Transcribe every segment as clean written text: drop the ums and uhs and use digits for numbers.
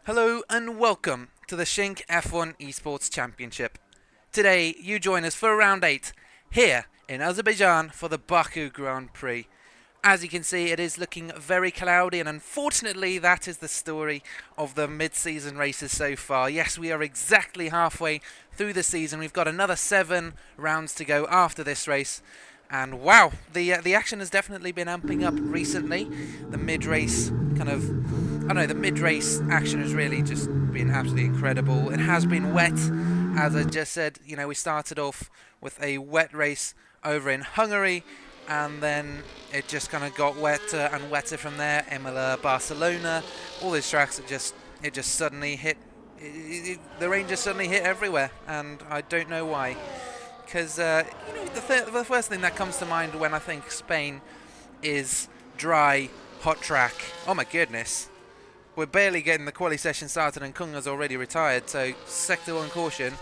Hello and welcome to the Cinque F1 Esports Championship. Today you join us for round 8 here in Azerbaijan for the Baku Grand Prix. As you can see, it is looking very cloudy, and unfortunately that is the story of the mid-season races so far. Yes, we are exactly halfway through the season. We've got another 7 rounds to go after this race. And wow, the action has definitely been amping up recently. The mid-race the mid-race action has really just been absolutely incredible. It has been wet, as I just said. You know, we started off with a wet race over in Hungary, and then it just kind of got wetter and wetter from there. Imola, Barcelona, all these tracks, it just suddenly hit. The rain just suddenly hit everywhere, and I don't know why. Because the first thing that comes to mind when I think Spain is dry, hot track. Oh my goodness. We're barely getting the quali session started and Kunga's already retired, so sector 1 caution.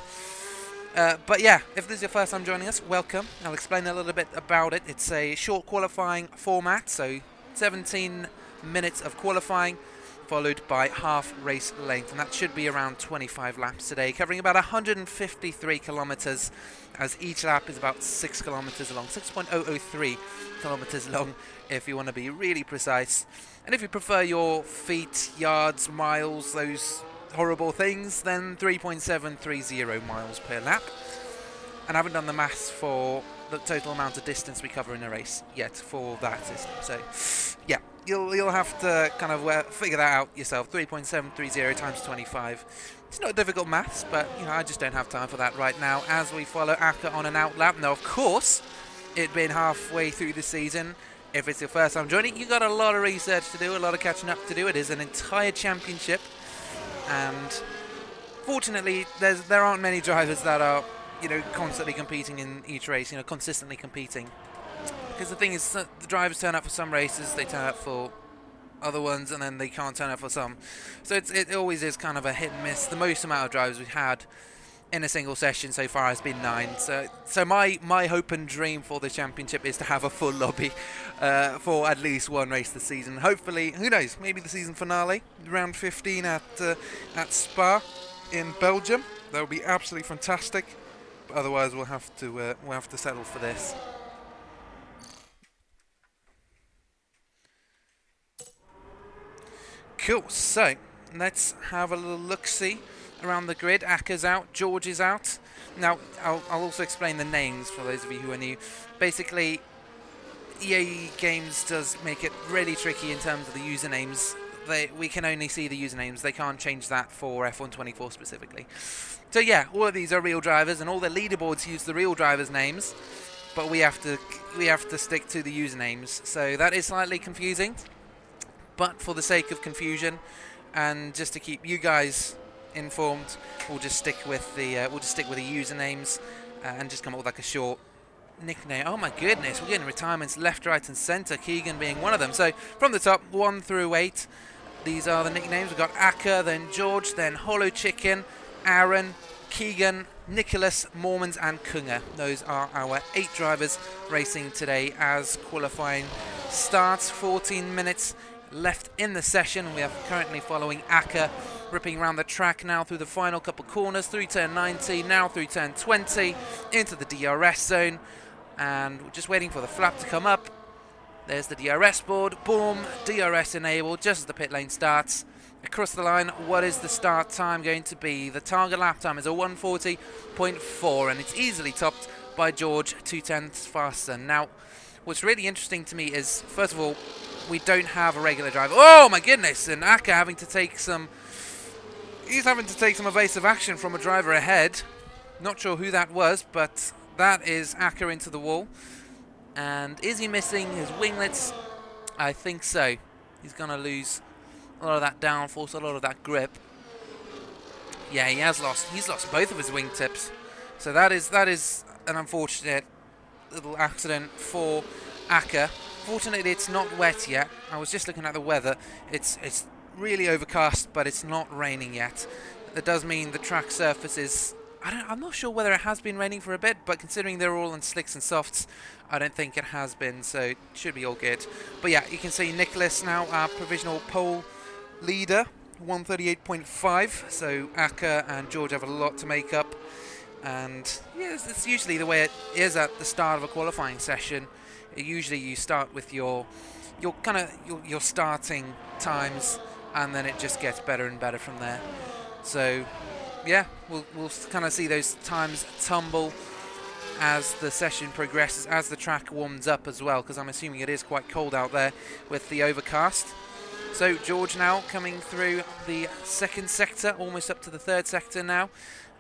But yeah, if this is your first time joining us, welcome. I'll explain a little bit about it. It's a short qualifying format, so 17 minutes of qualifying, followed by half race length, and that should be around 25 laps today, covering about 153 kilometers, as each lap is about 6 kilometers long, 6.003 kilometers long if you want to be really precise. And if you prefer your feet, yards, miles, those horrible things, then 3.730 miles per lap. And I haven't done the maths for the total amount of distance we cover in a race yet for that system. So yeah, you'll have to kind of figure that out yourself. 3.730 times 25. It's not difficult maths, but you know, I just don't have time for that right now as we follow Aka on an out lap. Now, of course, it being halfway through the season, if it's your first time joining, you got a lot of research to do, a lot of catching up to do. It is an entire championship, and fortunately, there aren't many drivers that are, you know, constantly competing in each race, you know, consistently competing. Because the thing is, the drivers turn up for some races, they turn up for other ones, and then they can't turn up for some. So it always is kind of a hit and miss. The most amount of drivers we've had in a single session so far has been 9. So my hope and dream for the championship is to have a full lobby for at least one race this season. Hopefully, who knows, maybe the season finale, round 15 at Spa in Belgium. That would be absolutely fantastic. But otherwise, we'll have to settle for this. Cool. So let's have a little look-see around the grid. Aka's out, George is out. Now, I'll also explain the names for those of you who are new. Basically, EA Games does make it really tricky in terms of the usernames. We can only see the usernames. They can't change that for F124 specifically. So yeah, all of these are real drivers, and all the leaderboards use the real drivers' names, but we have to stick to the usernames. So that is slightly confusing, but for the sake of confusion and just to keep you guys informed, we'll just stick with the usernames and just come up with like a short nickname. Oh my goodness, we're getting retirements left, right, and centre. Keegan being one of them. So from the top, 1 through 8, these are the nicknames. We've got Aka, then George, then Hollow Chicken, Aaron, Keegan, Nicholas, Mormons, and Kunga. Those are our 8 drivers racing today as qualifying starts. 14 minutes left in the session. We are currently following Aka, ripping around the track now through the final couple corners, through turn 90, now through turn 20, into the DRS zone, and we're just waiting for the flap to come up. There's the DRS board, boom, DRS enabled just as the pit lane starts. Across the line, what is the start time going to be? The target lap time is a 1:40.4, and it's easily topped by George, 2/10 faster. Now, what's really interesting to me is, first of all, we don't have a regular driver. Oh my goodness, and Aka having to take some... He's having to take some evasive action from a driver ahead. Not sure who that was, but that is Aka into the wall. And is he missing his winglets? I think so. He's going to lose a lot of that downforce, a lot of that grip. Yeah, he's lost both of his wingtips. So that is an unfortunate little accident for Aka. Fortunately, it's not wet yet. I was just looking at the weather. It's really overcast, but it's not raining yet. That does mean the track surface is... I'm not sure whether it has been raining for a bit, but considering they're all on slicks and softs, I don't think it has been, so it should be all good. But yeah, you can see Nicholas now, our provisional pole leader, 138.5, so Aka and George have a lot to make up. And yeah, it's usually the way it is at the start of a qualifying session. Usually you start with your starting times, and then it just gets better and better from there. So yeah, we'll kind of see those times tumble as the session progresses, as the track warms up as well, because I'm assuming it is quite cold out there with the overcast. So George now coming through the second sector, almost up to the third sector now.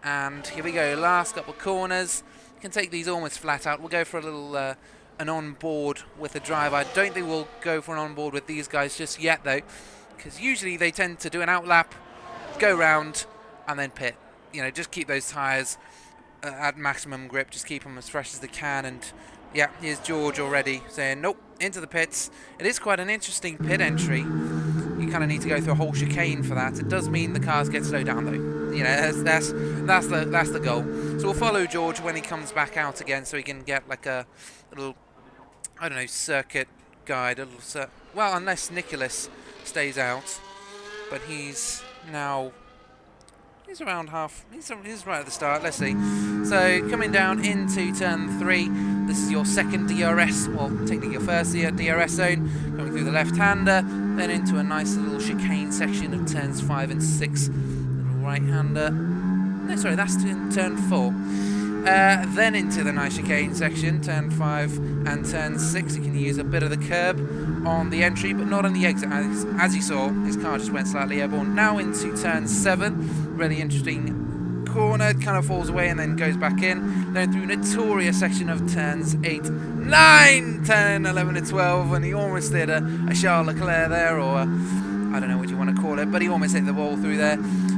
And here we go, last couple of corners. You can take these almost flat out. We'll go for a little an on-board with the driver. I don't think we'll go for an on-board with these guys just yet though, because usually they tend to do an outlap, go round, and then pit. You know, just keep those tyres at maximum grip, just keep them as fresh as they can. And yeah, here's George already saying nope, into the pits. It is quite an interesting pit entry. You kind of need to go through a whole chicane for that. It does mean the cars get slowed down though. You know, that's the goal. So we'll follow George when he comes back out again, so he can get like a little, I don't know, circuit guide. Well, unless Nicholas stays out, but he's now. He's around half. He's right at the start. Let's see. So coming down into turn 3. This is your second DRS, well, technically your first DRS zone. Coming through the left-hander, then into a nice little chicane section of turns 5 and 6. Little right-hander. No, sorry, that's in turn 4. Then into the nice chicane section, turn 5 and turn 6. You can use a bit of the curb on the entry, but not on the exit. As you saw, his car just went slightly airborne. Now into turn 7. Really interesting corner. It kind of falls away and then goes back in. Then through notorious section of turns 8, 9, 10, 11 and 12. And he almost did a Charles Leclerc there, or I don't know what you want to call it, but he almost hit the wall through there.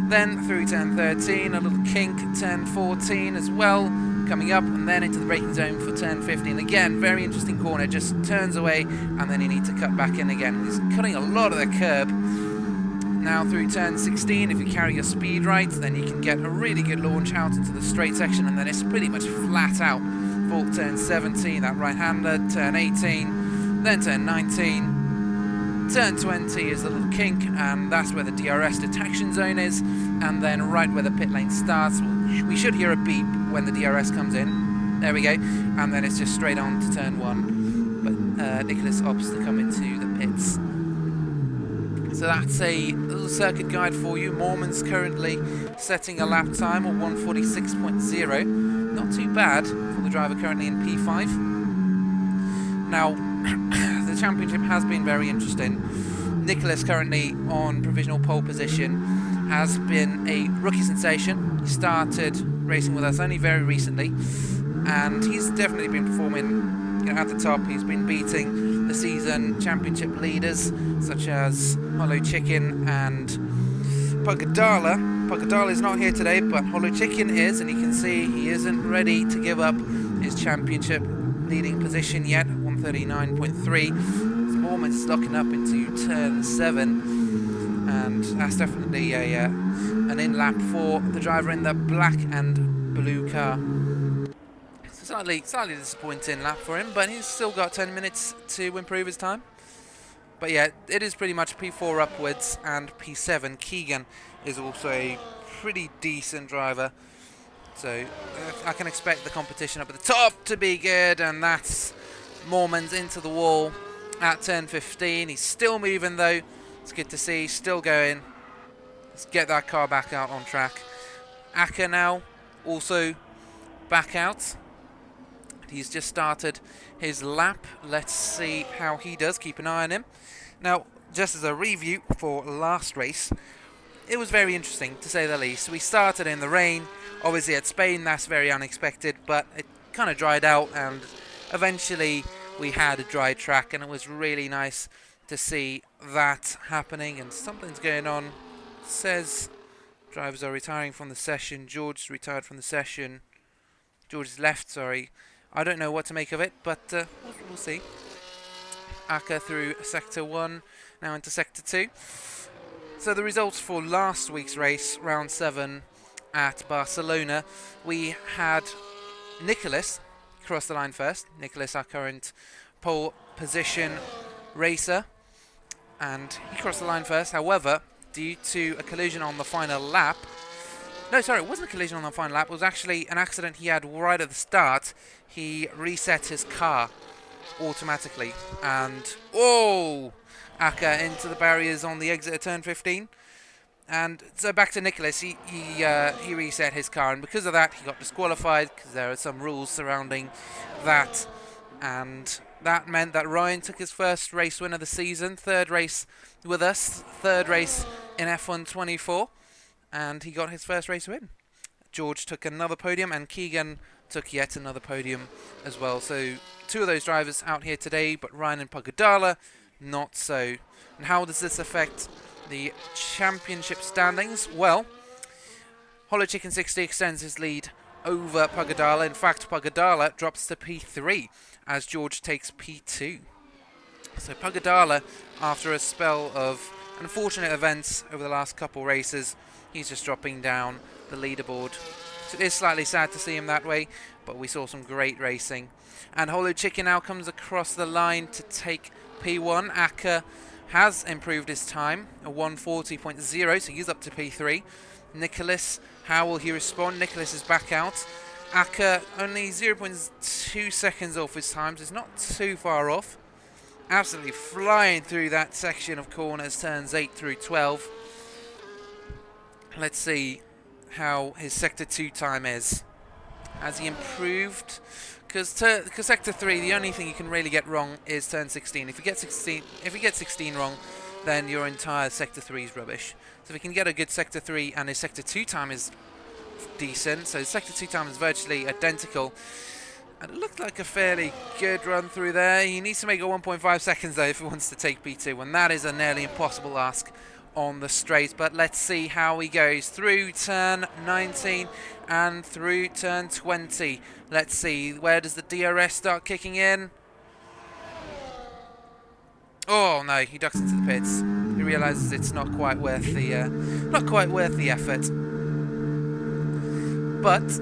Then through turn 13, a little kink, turn 14 as well, coming up, and then into the braking zone for turn 15. Again, very interesting corner, just turns away, and then you need to cut back in again. He's cutting a lot of the curb. Now through turn 16, if you carry your speed right, then you can get a really good launch out into the straight section, and then it's pretty much flat out for turn 17, that right-hander, turn 18, then turn 19, turn 20 is the little kink, and that's where the DRS detection zone is, and then right where the pit lane starts, we should hear a beep when the DRS comes in. There we go, and then it's just straight on to turn 1, but Nicholas opts to come into the pits. So that's a little circuit guide for you. Mormon's currently setting a lap time of 146.0. Not too bad for the driver currently in P5. Now, the championship has been very interesting. Nicholas currently on provisional pole position has been a rookie sensation. He started racing with us only very recently, and he's definitely been performing at the top. He's been beating the season championship leaders such as Hollow Chicken and Pagadala. Pagadala is not here today, but Hollow Chicken is, and you can see he isn't ready to give up his championship leading position yet. 139.3. Mormon's locking up into turn 7, and that's definitely an in-lap for the driver in the black and blue car. Slightly disappointing lap for him, but he's still got 10 minutes to improve his time. But yeah, it is pretty much P4 upwards, and P7. Keegan is also a pretty decent driver. So I can expect the competition up at the top to be good, and that's Mormon's into the wall at turn 15. He's still moving though. It's good to see. Still going. Let's get that car back out on track. Aka now also back out. He's just started his lap. Let's see how he does. Keep an eye on him. Now, just as a review for last race, it was very interesting to say the least. We started in the rain. Obviously at Spain, that's very unexpected, but it kind of dried out, and eventually we had a dry track, and it was really nice to see that happening. And something's going on. It says drivers are retiring from the session. George's retired from the session. George's left, sorry. I don't know what to make of it, but we'll see. Aka through Sector 1, now into Sector 2. So the results for last week's race, round 7 at Barcelona, we had Nicholas cross the line first. Nicholas, our current pole position racer, and he crossed the line first. However, due to a collision on the final lap. No, sorry, it wasn't a collision on the final lap. It was actually an accident he had right at the start. He reset his car automatically, and Aka into the barriers on the exit of turn 15. And so back to Nicholas, he reset his car, and because of that he got disqualified, because there are some rules surrounding that. And that meant that Ryan took his first race win of the season, third race with us, third race in F1 24, and he got his first race win. George took another podium, and Keegan took yet another podium as well. So 2 of those drivers out here today, but Ryan and Pagadala not so. And how does this affect the championship standings? Well, Hollow Chicken 60 extends his lead over Pagadala. In fact, Pagadala drops to P3 as George takes P2. So Pagadala, after a spell of unfortunate events over the last couple races, he's just dropping down the leaderboard. So it is slightly sad to see him that way, but we saw some great racing. And Hollow Chicken now comes across the line to take P1. Aka has improved his time, a 140.0, so he's up to P3. Nicholas, how will he respond? Nicholas is back out. Aka only 0.2 seconds off his time, so it's not too far off. Absolutely flying through that section of corners, turns 8 through 12. Let's see how his Sector 2 time is. Has he improved? Because Sector 3, the only thing you can really get wrong is turn 16. If you get 16 wrong, then your entire Sector 3 is rubbish. So if he can get a good Sector 3 and his Sector 2 time is decent, so his Sector 2 time is virtually identical. And it looked like a fairly good run through there. He needs to make it 1.5 seconds though if he wants to take P2, and that is a nearly impossible ask on the straight. But let's see how he goes through turn 19 and through turn 20. Let's see, where does the DRS start kicking in? Oh no, he ducks into the pits. He realizes it's not quite worth the effort. But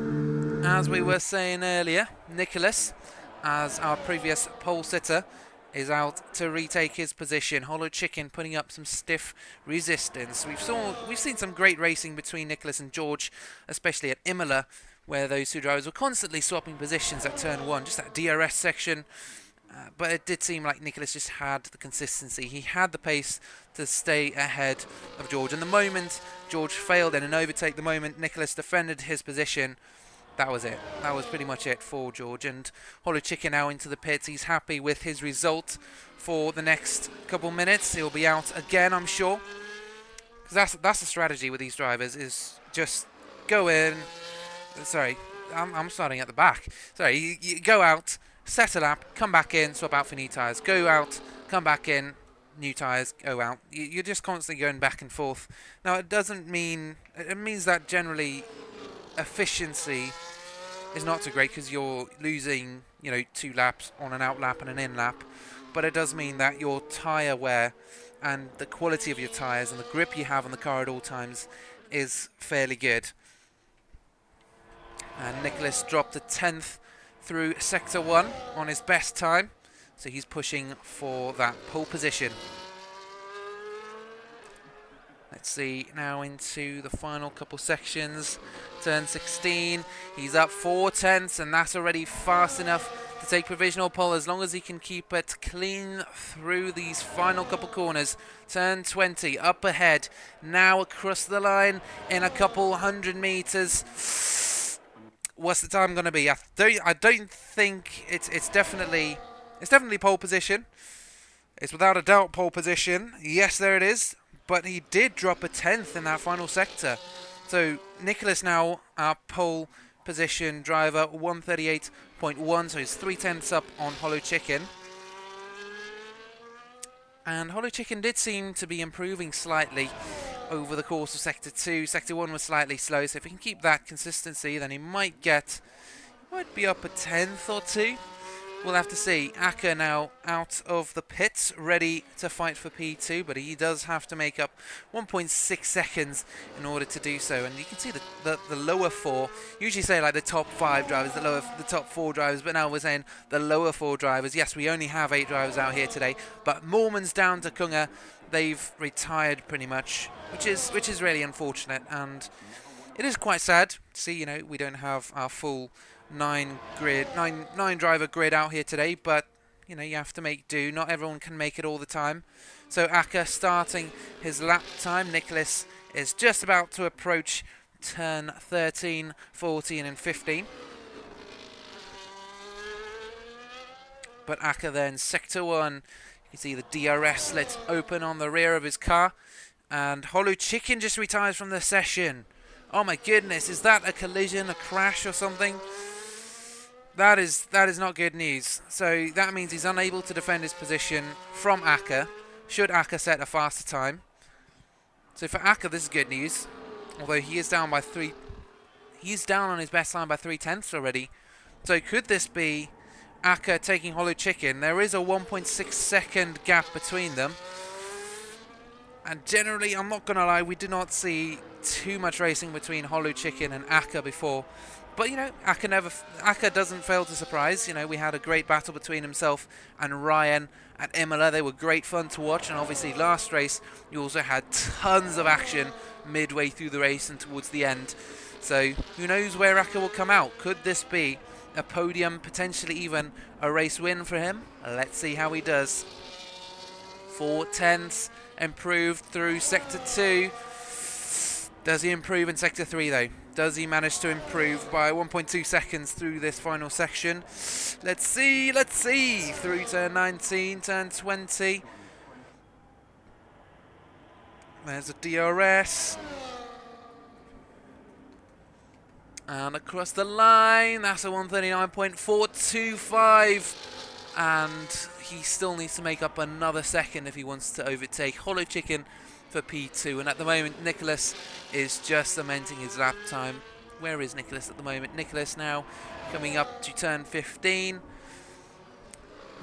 as we were saying earlier, Nicholas, as our previous pole sitter, is out to retake his position. Hollow Chicken putting up some stiff resistance. We've seen some great racing between Nicholas and George, especially at Imola, where those 2 drivers were constantly swapping positions at turn 1, just that DRS section. But it did seem like Nicholas just had the consistency. He had the pace to stay ahead of George. And the moment George failed in an overtake, the moment Nicholas defended his position, that was it. That was pretty much it for George. And Hollow Chicken now into the pits. He's happy with his result for the next couple minutes. He'll be out again, I'm sure. Because that's the strategy with these drivers, is just go in. Sorry, I'm starting at the back. Sorry, you go out, set a lap, come back in, swap out for new tyres. Go out, come back in, new tyres, go out. You're just constantly going back and forth. Now, it doesn't mean... It means that generally efficiency is not so great because you're losing, 2 laps on an out lap and an in lap. But it does mean that your tyre wear and the quality of your tyres and the grip you have on the car at all times is fairly good. And Nicholas dropped a 10th through Sector 1 on his best time. So he's pushing for that pole position. Let's see now into the final couple sections. Turn 16, he's up 4 tenths, and that's already fast enough to take provisional pole as long as he can keep it clean through these final couple corners. Turn 20, up ahead, now across the line in a couple 100 meters. What's the time going to be? I don't think it's definitely pole position. It's without a doubt pole position. Yes, there it is. But he did drop a 10th in that final sector. So Nicholas now our pole position driver, 138.1. So he's 3 tenths up on Hollow Chicken. And Hollow Chicken did seem to be improving slightly over the course of Sector 2. Sector 1 was slightly slow, so if he can keep that consistency, then he might be up a 10th or 2. We'll have to see. Aka now out of the pits, ready to fight for P2, but he does have to make up 1.6 seconds in order to do so. And you can see the lower four, usually say like the top 5 drivers, the top 4 drivers, but now we're saying the lower 4 drivers. Yes, we only have 8 drivers out here today, but Mormon's down to Kunga. They've retired pretty much, which is really unfortunate, and it is quite sad to see, you know, we don't have our full 9 driver grid out here today, but you know, you have to make do. Not everyone can make it all the time. So Aka starting his lap time. Nicholas is just about to approach turn 13, 14 and 15. But Aka then sector 1, you can see the DRS slits open on the rear of his car, and Hollow Chicken just retires from the session. Oh my goodness, is that a collision, a crash or something? That is not good news. So that means he's unable to defend his position from Aka, should Aka set a faster time. So for Aka, this is good news. Although he is down by 3... He's down on his best time by 3/10 already. So could this be Aka taking Hollow Chicken? There is a 1.6 second gap between them. And generally, I'm not going to lie, we did not see too much racing between Hollow Chicken and Aka before. But, you know, Aka doesn't fail to surprise. You know, we had a great battle between himself and Ryan at Imola. They were great fun to watch. And obviously, last race, you also had tons of action midway through the race and towards the end. So, who knows where Aka will come out? Could this be a podium, potentially even a race win for him? Let's see how he does. 4/10 improved through Sector 2. Does he improve in Sector 3 though? Does he manage to improve by 1.2 seconds through this final section? Let's see, let's see. Through turn 19, turn 20. There's a DRS. And across the line, that's a 139.425. And he still needs to make up another second if he wants to overtake Hollow Chicken for P2. And at the moment, Nicholas is just cementing his lap time. Where is Nicholas at the moment? Nicholas now coming up to turn 15.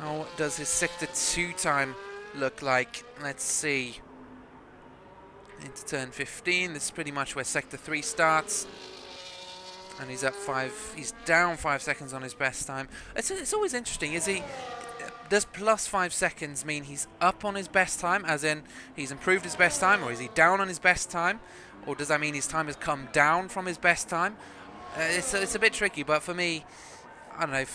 How does his Sector 2 time look like? Let's see. Into turn 15. This is pretty much where Sector 3 starts. And he's up 5. He's down 5 seconds on his best time. It's always interesting. Does plus 5 seconds mean he's up on his best time, as in he's improved his best time, or is he down on his best time, or does that mean his time has come down from his best time? It's a bit tricky, but for me, I don't know.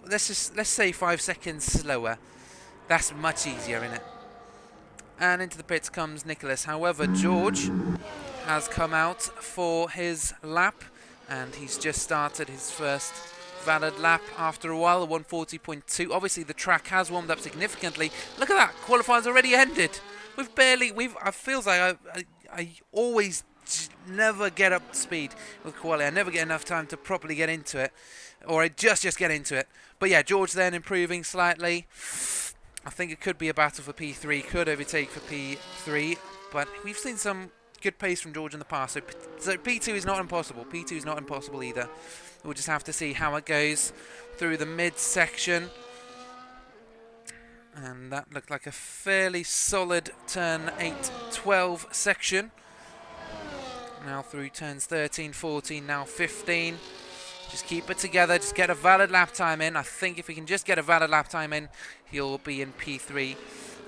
Let's say 5 seconds slower. That's much easier, isn't it? And into the pits comes Nicholas. However, George has come out for his lap, and he's just started his first valid lap after a while, a 140.2. Obviously, the track has warmed up significantly. Look at that, qualifying's already ended. I feels like I always never get up to speed with quali. I never get enough time to properly get into it, or I just get into it. But yeah, George then improving slightly. I think it could be a battle for P3, could overtake for P3, but we've seen some good pace from George in the past, so P2 is not impossible. P2 is not impossible either. We'll just have to see how it goes through the mid-section. And that looked like a fairly solid turn 8-12 section. Now through turns 13, 14, now 15. Just keep it together, just get a valid lap time in. I think if he can just get a valid lap time in, he'll be in P3.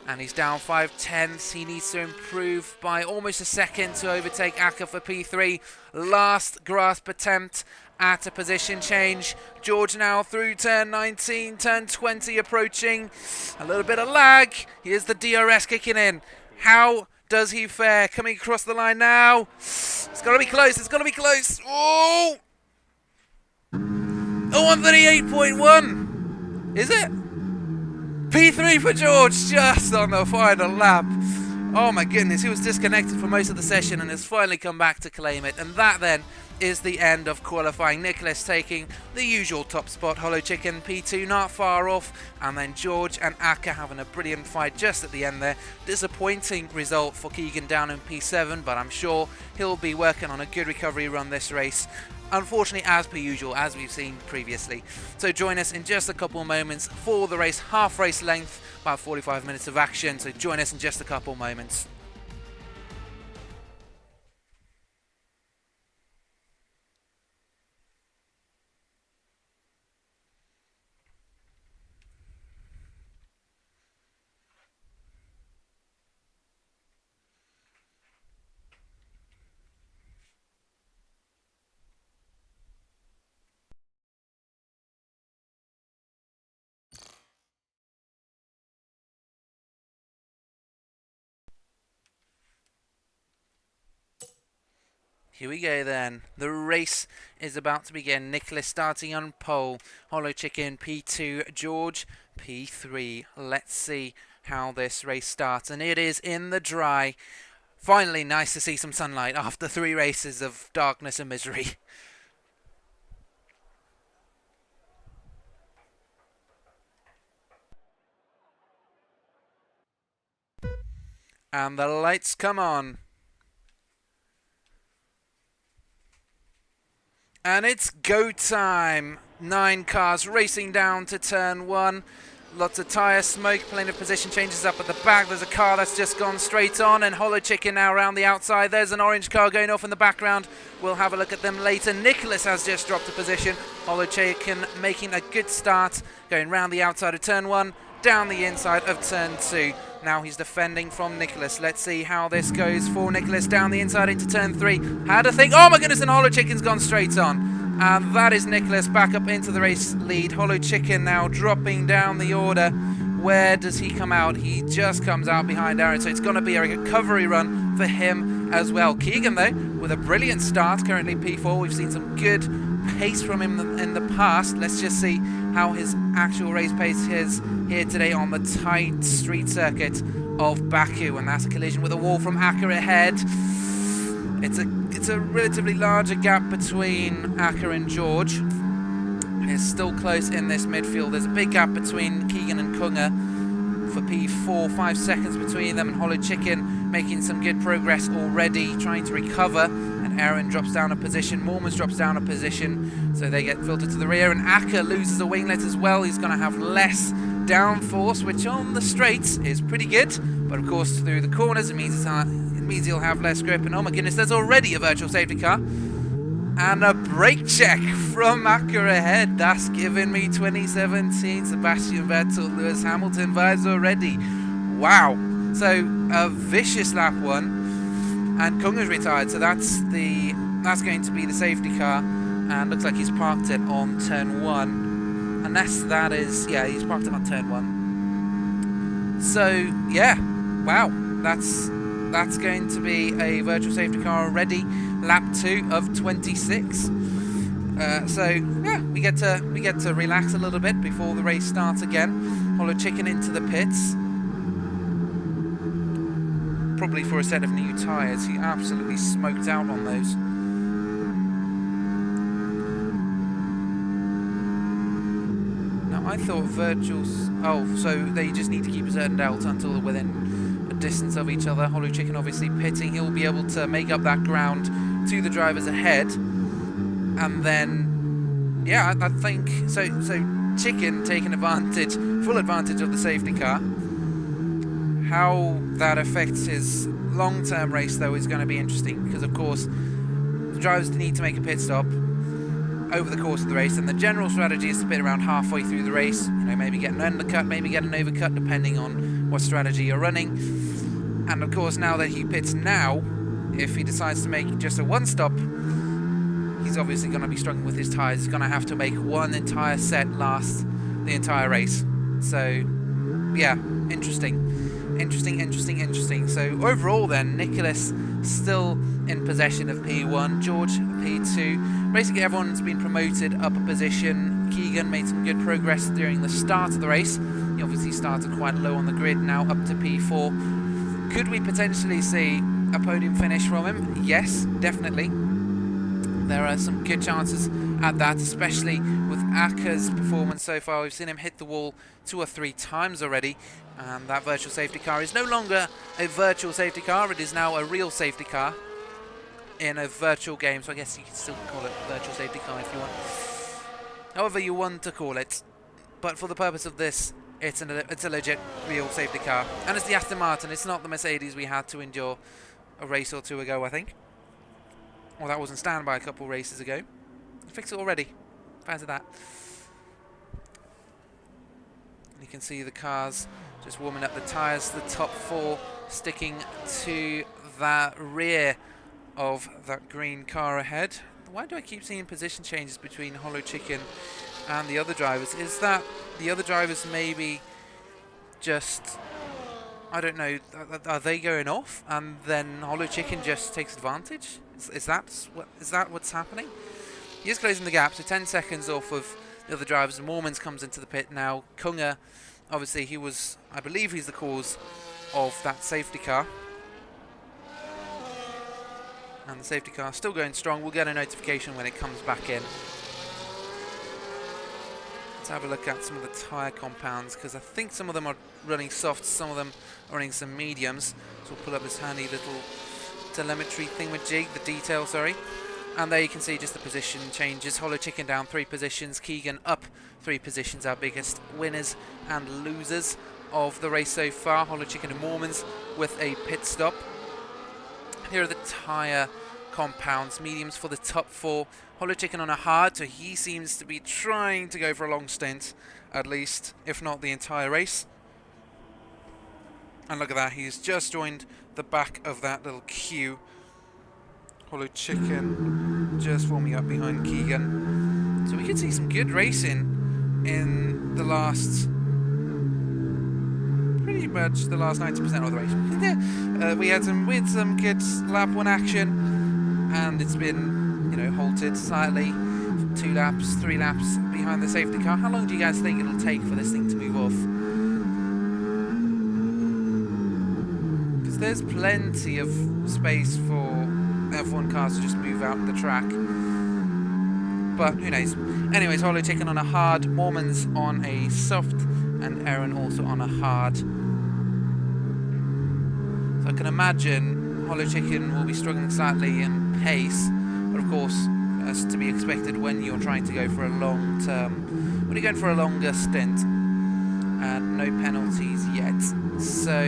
And he's down 5/10. He needs to improve by almost a second to overtake Aka for P3. Last grasp attempt at a position change. George now through turn 19, turn 20 approaching. A little bit of lag. Here's the DRS kicking in. How does he fare? Coming across the line now. It's got to be close. It's got to be close. Oh! A 138.1. Is it? P3 for George, just on the final lap. Oh my goodness, he was disconnected for most of the session and has finally come back to claim it. And that then is the end of qualifying. Nicholas taking the usual top spot, Hollow Chicken P2 not far off, and then George and Aka having a brilliant fight just at the end there. Disappointing result for Keegan down in P7, but I'm sure he'll be working on a good recovery run this race. Unfortunately, as per usual, as we've seen previously. So join us in just a couple of moments for the race, half race length, about 45 minutes of action. So join us in just a couple moments. Here we go then. The race is about to begin. Nicholas starting on pole. Hollow Chicken P2. George P3. Let's see how this race starts. And it is in the dry. Finally, nice to see some sunlight after 3 races of darkness and misery. And the lights come on. And it's go time. 9 cars racing down to turn 1. Lots of tyre smoke, plenty of position changes up at the back. There's a car that's just gone straight on, and Hollow Chicken now around the outside. There's an orange car going off in the background. We'll have a look at them later. Nicholas has just dropped a position. Hollow Chicken making a good start, going round the outside of turn 1, down the inside of turn 2. Now he's defending from Nicholas. Let's see how this goes for Nicholas down the inside into turn 3. Had a think. Oh my goodness, and Hollow Chicken's gone straight on. And that is Nicholas back up into the race lead. Hollow Chicken now dropping down the order. Where does he come out? He just comes out behind Aaron, so it's going to be a recovery run for him as well. Keegan, though, with a brilliant start, currently P4. We've seen some good pace from him in the past. Let's just see how his actual race pace is here today on the tight street circuit of Baku. And that's a collision with a wall from Aka ahead. It's a relatively larger gap between Aka and George. It's still close in this midfield. There's a big gap between Keegan and Kunga for P4, 5 seconds between them, and Hollow Chicken making some good progress already, trying to recover, and Aaron drops down a position, Mormons drops down a position, so they get filtered to the rear, and Aka loses a winglet as well. He's going to have less downforce, which on the straights is pretty good, but of course through the corners it means he'll have less grip, and oh my goodness, there's already a virtual safety car. And a brake check from Aka ahead. That's giving me 2017 Sebastian Vettel, Lewis Hamilton vibes already. Wow. So a vicious lap one. And Kunga's retired, so that's going to be the safety car. And looks like he's parked it on turn 1. Unless that is, yeah, he's parked it on turn 1. So, yeah. Wow. That's going to be a virtual safety car already. Lap 2 of 26. So yeah, we get to relax a little bit before the race starts again. Hollow Chicken into the pits, probably for a set of new tyres. He absolutely smoked out on those. Now I thought virtuals. Oh, so they just need to keep a certain delta until they're within a distance of each other. Hollow Chicken obviously pitting. He'll be able to make up that ground to the drivers ahead, and then yeah, I think so Chicken taking full advantage of the safety car. How that affects his long-term race though is going to be interesting, because of course the drivers need to make a pit stop over the course of the race, and the general strategy is to pit around halfway through the race, you know, maybe get an undercut, maybe get an overcut, depending on what strategy you're running. And of course now that he pits now, if he decides to make just a one stop, he's obviously going to be struggling with his tyres. He's going to have to make one entire set last the entire race. So, yeah, interesting. So, overall then, Nicholas still in possession of P1, George P2. Basically, everyone's been promoted up a position. Keegan made some good progress during the start of the race. He obviously started quite low on the grid, now up to P4. Could we potentially see a podium finish from him? Yes, definitely. There are some good chances at that, especially with Aka's performance so far. We've seen him hit the wall 2 or 3 times already, and that virtual safety car is no longer a virtual safety car, it is now a real safety car in a virtual game, so I guess you can still call it a virtual safety car if you want. However you want to call it, but for the purpose of this, it's a legit real safety car. And it's the Aston Martin, it's not the Mercedes we had to endure a race or 2 ago, I think. Well, that wasn't standby a couple races ago. Fix it already. Fancy that. You can see the cars just warming up the tyres. The top 4 sticking to the rear of that green car ahead. Why do I keep seeing position changes between Hollow Chicken and the other drivers? Is that the other drivers maybe just... I don't know, are they going off and then Hollow Chicken just takes advantage? Is that what's happening? He is closing the gap, so 10 seconds off of the other drivers. Mormons comes into the pit now. Kunga, obviously I believe he's the cause of that safety car. And the safety car still going strong. We'll get a notification when it comes back in. Let's have a look at some of the tyre compounds, because I think some of them are running softs, some of them are running some mediums. So we'll pull up this handy little telemetry thingamajig, the detail, sorry. And there you can see just the position changes. Hollow Chicken down 3 positions, Keegan up 3 positions, our biggest winners and losers of the race so far. Hollow Chicken and Mormons with a pit stop. Here are the tyre compounds. Mediums for the top 4. Hollow Chicken on a hard, so he seems to be trying to go for a long stint, at least, if not the entire race. And look at that, he's just joined the back of that little queue. Hollow Chicken just warming up behind Keegan. So we could see some good racing in the last... pretty much the last 90% of the race. We had some good lap 1 action, and it's been, you know, halted slightly. 2 laps, 3 laps behind the safety car. How long do you guys think it'll take for this thing to move off? Because there's plenty of space for F1 cars to just move out the track. But who knows? Anyways, Hollow Chicken on a hard, Mormons on a soft, and Aaron also on a hard. So I can imagine Hollow Chicken will be struggling slightly in pace, but of course, as to be expected when you're trying to go for a long term, when you're going for a longer stint, and no penalties yet. So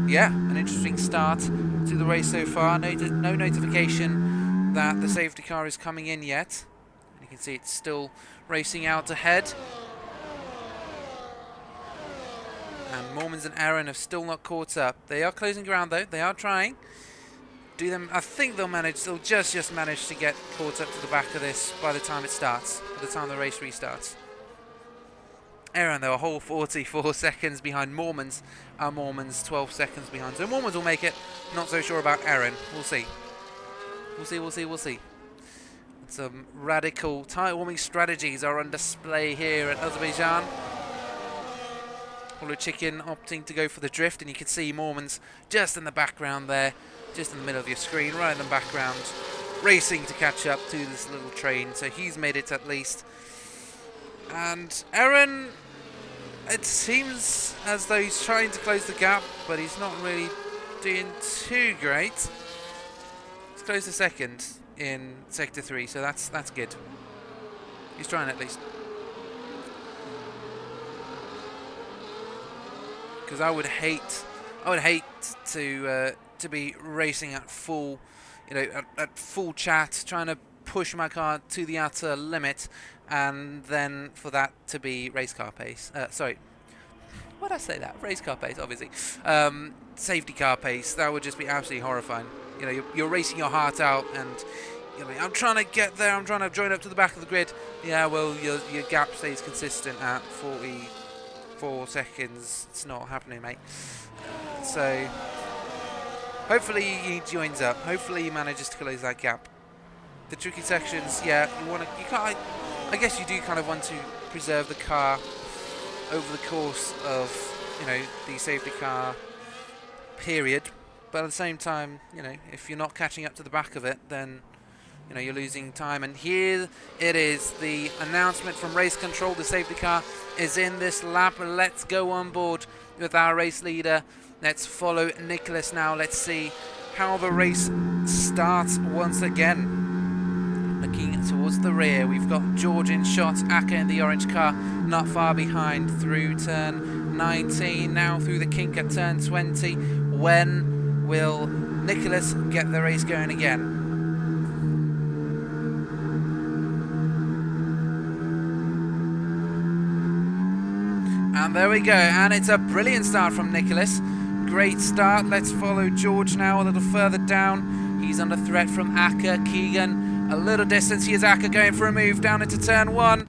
yeah, an interesting start to the race so far. No notification that the safety car is coming in yet. You can see it's still racing out ahead. And Mormons and Aaron have still not caught up. They are closing ground though. They are trying. I think they'll manage. They'll just manage to get caught up to the back of this by the time it starts. By the time the race restarts. Aaron, though, a whole 44 seconds behind Mormons. Our Mormons 12 seconds behind. So Mormons will make it. Not so sure about Aaron. We'll see. We'll see. Some radical tyre warming strategies are on display here at Azerbaijan. Hollow Chicken opting to go for the drift, and you can see Mormons just in the background there, just in the middle of your screen, right in the background, racing to catch up to this little train. So he's made it at least. And Aaron, it seems as though he's trying to close the gap, but he's not really doing too great. He's close to second in Sector 3, so that's good. He's trying at least. Because I would hate to be racing at full, at full chat, trying to push my car to the outer limit, and then for that to be race car pace. Sorry, why did I say that? Race car pace, obviously. Safety car pace. That would just be absolutely horrifying. You're racing your heart out, and I'm trying to get there. I'm trying to join up to the back of the grid. Yeah, well, your gap stays consistent at 44 seconds. It's not happening, mate. So hopefully he joins up. Hopefully he manages to close that gap. The tricky sections, yeah, I guess you do kind of want to preserve the car over the course of, the safety car period. But at the same time, if you're not catching up to the back of it, then you're losing time. And here it is, the announcement from race control. The safety car is in this lap. Let's go on board with our race leader. Let's follow Nicholas now. Let's see how the race starts once again. Looking towards the rear, we've got George in shot, Aka in the orange car, not far behind through turn 19, now through the kink at turn 20. When will Nicholas get the race going again? And there we go, and it's a brilliant start from Nicholas. Great start. Let's follow George now a little further down. He's under threat from Aka. Keegan, a little distance. Here's Aka going for a move down into turn 1.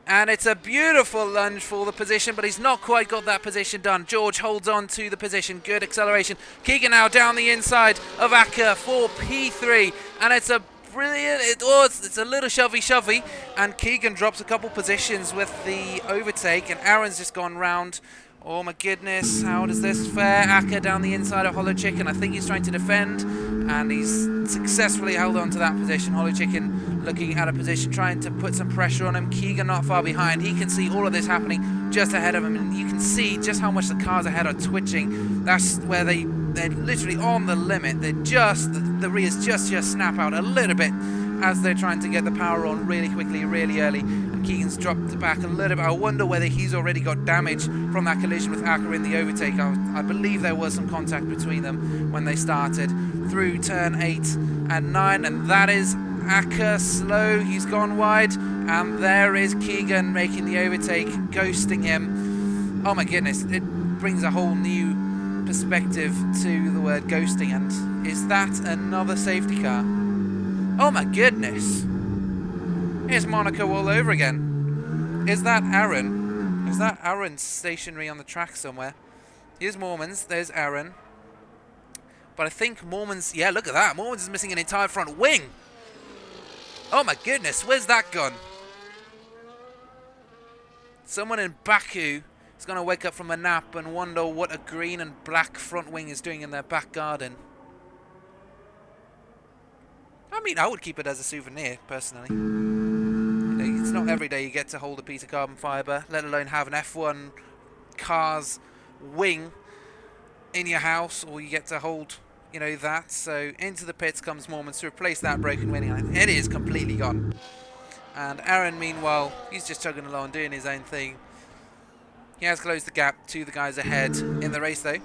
And it's a beautiful lunge for the position, but he's not quite got that position done. George holds on to the position. Good acceleration. Keegan now down the inside of Aka for P3. And it's a brilliant, it's a little shovey, and Keegan drops a couple positions with the overtake, and Aaron's just gone round. Oh my goodness, how does this fare? Aka down the inside of Hollow Chicken. I think he's trying to defend, and he's successfully held on to that position. Hollow Chicken looking at a position, trying to put some pressure on him. Keegan not far behind. He can see all of this happening just ahead of him, and you can see just how much the cars ahead are twitching. That's where they're literally on the limit. They're just, the rears just snap out a little bit as they're trying to get the power on really quickly, really early. And Keegan's dropped back a little bit. I wonder whether he's already got damage from that collision with Aka in the overtake. I believe there was some contact between them when they started through turn 8 and 9, and that is Aka slow. He's gone wide, and there is Keegan making the overtake, ghosting him. Oh my goodness, it brings a whole new perspective to the word ghosting. And is that another safety car? Oh my goodness, here's Monaco all over again. Is that Aaron? Is that Aaron stationary on the track somewhere? Here's Mormons, there's Aaron. But I think Mormons, yeah, look at that. Mormons is missing an entire front wing. Oh my goodness, where's that gone? Someone in Baku is going to wake up from a nap and wonder what a green and black front wing is doing in their back garden. I mean, I would keep it as a souvenir, personally. It's not every day you get to hold a piece of carbon fibre, let alone have an F1 car's wing in your house, or you get to hold, that. So into the pits comes Mormons to replace that broken wing, and it is completely gone. And Aaron, meanwhile, he's just chugging along, doing his own thing. He has closed the gap to the guys ahead in the race, though.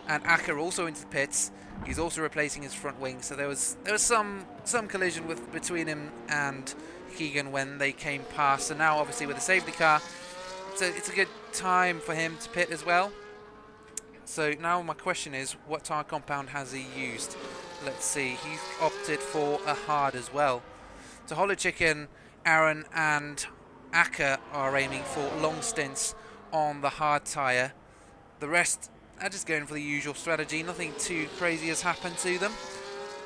And Aka also into the pits. He's also replacing his front wing. So there was some collision between him and Keegan when they came past. So now, obviously, with the safety car, it's a good time for him to pit as well. So now my question is, what tyre compound has he used? Let's see. He's opted for a hard as well. So Hollow Chicken, Aaron, and Aka are aiming for long stints on the hard tyre. The rest are just going for the usual strategy. Nothing too crazy has happened to them,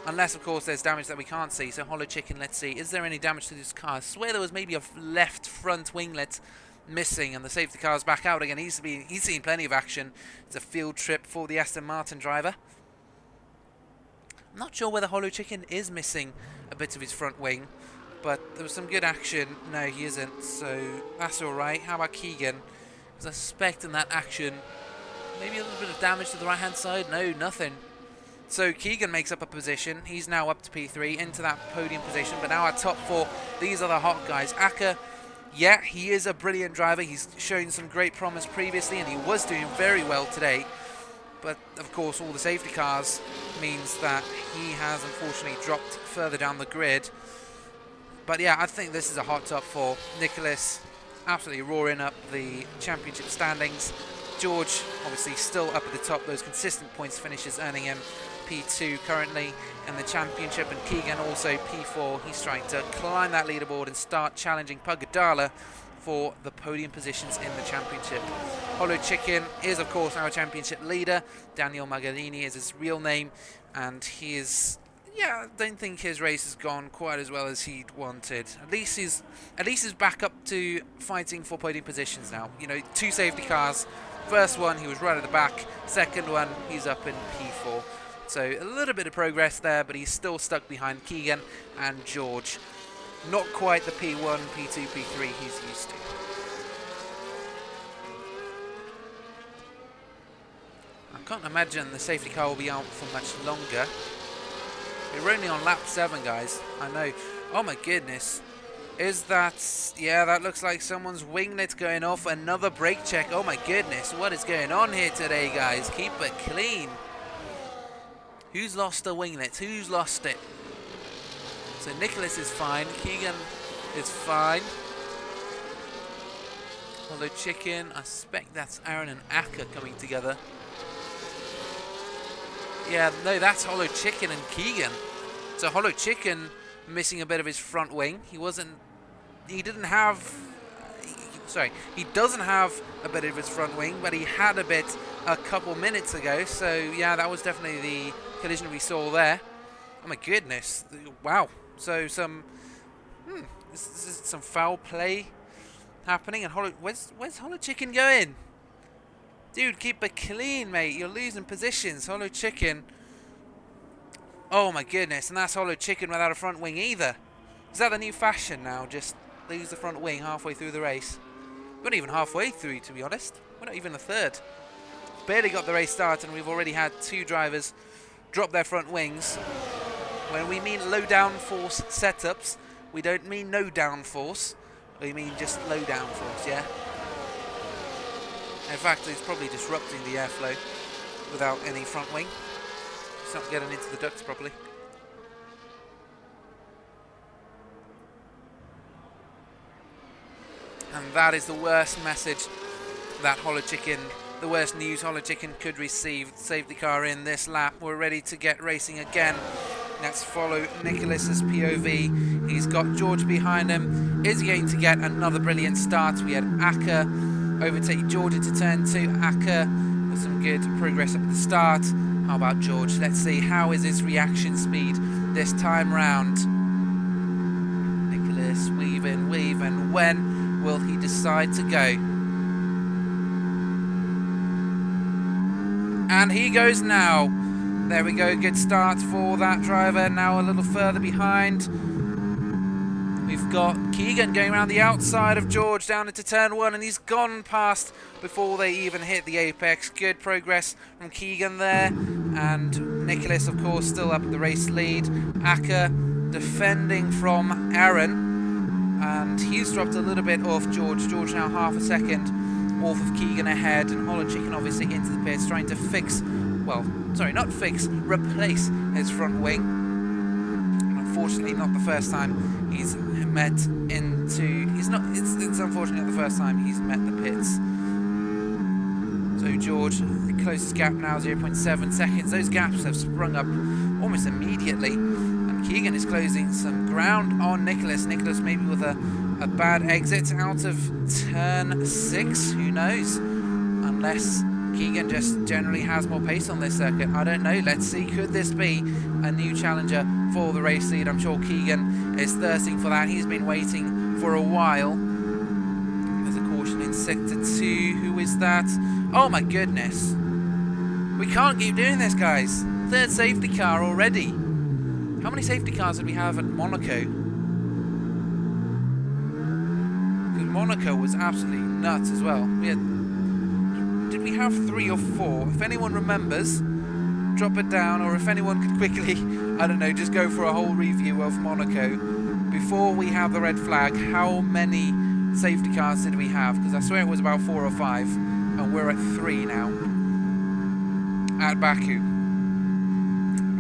unless of course there's damage that we can't see. So Hollow Chicken, let's see, is there any damage to this car? I swear there was maybe a left front winglet missing, and the safety car's back out again. He's seen plenty of action. It's a field trip for the Aston Martin driver. I'm not sure whether Hollow Chicken is missing a bit of his front wing, but there was some good action. No, he isn't, so that's alright. How about Keegan? I was suspecting that action. Maybe a little bit of damage to the right-hand side. No, nothing. So Keegan makes up a position. He's now up to P3, into that podium position. But now our top 4, these are the hot guys. Aka, yeah, he is a brilliant driver. He's shown some great promise previously, and he was doing very well today. But, of course, all the safety cars means that he has, unfortunately, dropped further down the grid. But, yeah, I think this is a hot top 4. Nicholas absolutely roaring up the championship standings. George, obviously, still up at the top. Those consistent points finishes earning him P2 currently in the championship. And Keegan also P4. He's trying to climb that leaderboard and start challenging Pagadala for the podium positions in the championship. Hollow Chicken is, of course, our championship leader. Daniel Magarini is his real name. And he is... yeah, I don't think his race has gone quite as well as he'd wanted. At least he's back up to fighting for podium positions now. 2 safety cars. First one, he was right at the back. Second one, he's up in P4. So a little bit of progress there, but he's still stuck behind Keegan and George. Not quite the P1, P2, P3 he's used to. I can't imagine the safety car will be out for much longer. We're only on lap 7, guys. I know. Oh my goodness. Is that... yeah, that looks like someone's winglet going off. Another brake check. Oh my goodness. What is going on here today, guys? Keep it clean. Who's lost a winglet? Who's lost it? So Nicholas is fine. Keegan is fine. Hollow Chicken. I suspect that's Aaron and Akka coming together. Yeah, no, that's Hollow Chicken and Keegan. So Hollow Chicken missing a bit of his front wing. He doesn't have a bit of his front wing, but he had a bit a couple minutes ago. So yeah, that was definitely the collision we saw there. Oh my goodness. Wow. So some some foul play happening, and where's Hollow Chicken going? Dude, keep it clean, mate. You're losing positions. Hollow Chicken. Oh my goodness, and that's Hollow Chicken without a front wing either. Is that the new fashion now? Just lose the front wing halfway through the race. We're not even halfway through, to be honest. We're not even a third. Barely got the race started, and we've already had 2 drivers drop their front wings. When we mean low downforce setups, we don't mean no downforce. We mean just low downforce, yeah? In fact, it's probably disrupting the airflow without any front wing. It's not getting into the ducts properly. And that is the worst message that Hollow Chicken, the worst news Hollow Chicken could receive. Safety car in this lap. We're ready to get racing again. Let's follow Nicholas's POV. He's got George behind him. Is he going to get another brilliant start? We had Akka overtake George into turn 2. Akka with some good progress at the start. How about George? Let's see, how is his reaction speed this time round? Nicholas weaving. When will he decide to go? And he goes now. There we go, good start for that driver. Now a little further behind. We've got Keegan going around the outside of George down into turn 1, and he's gone past before they even hit the apex. Good progress from Keegan there. And Nicholas, of course, still up at the race lead. Akka defending from Aaron. And he's dropped a little bit off George. George now half a second off of Keegan ahead. And Hollow Chicken obviously into the pits trying to fix... well, sorry, not fix, replace his front wing. Unfortunately, not the first time he's met into... It's unfortunately not the first time he's met the pits. So George, the closest gap now, 0.7 seconds. Those gaps have sprung up almost immediately. And Keegan is closing some ground on Nicholas. Nicholas maybe with a bad exit out of turn 6. Who knows? Unless Keegan just generally has more pace on this circuit. I don't know. Let's see. Could this be a new challenger for the race lead? I'm sure Keegan is thirsting for that. He's been waiting for a while. There's a caution in sector 2. Who is that? Oh my goodness. We can't keep doing this, guys. 3rd safety car already. How many safety cars did we have at Monaco? Because Monaco was absolutely nuts as well. Did we have 3 or 4? If anyone remembers, drop it down, or if anyone could quickly, I don't know, just go for a whole review of Monaco before we have the red flag. How many safety cars did we have? Because I swear it was about 4 or 5, and we're at 3 now at Baku.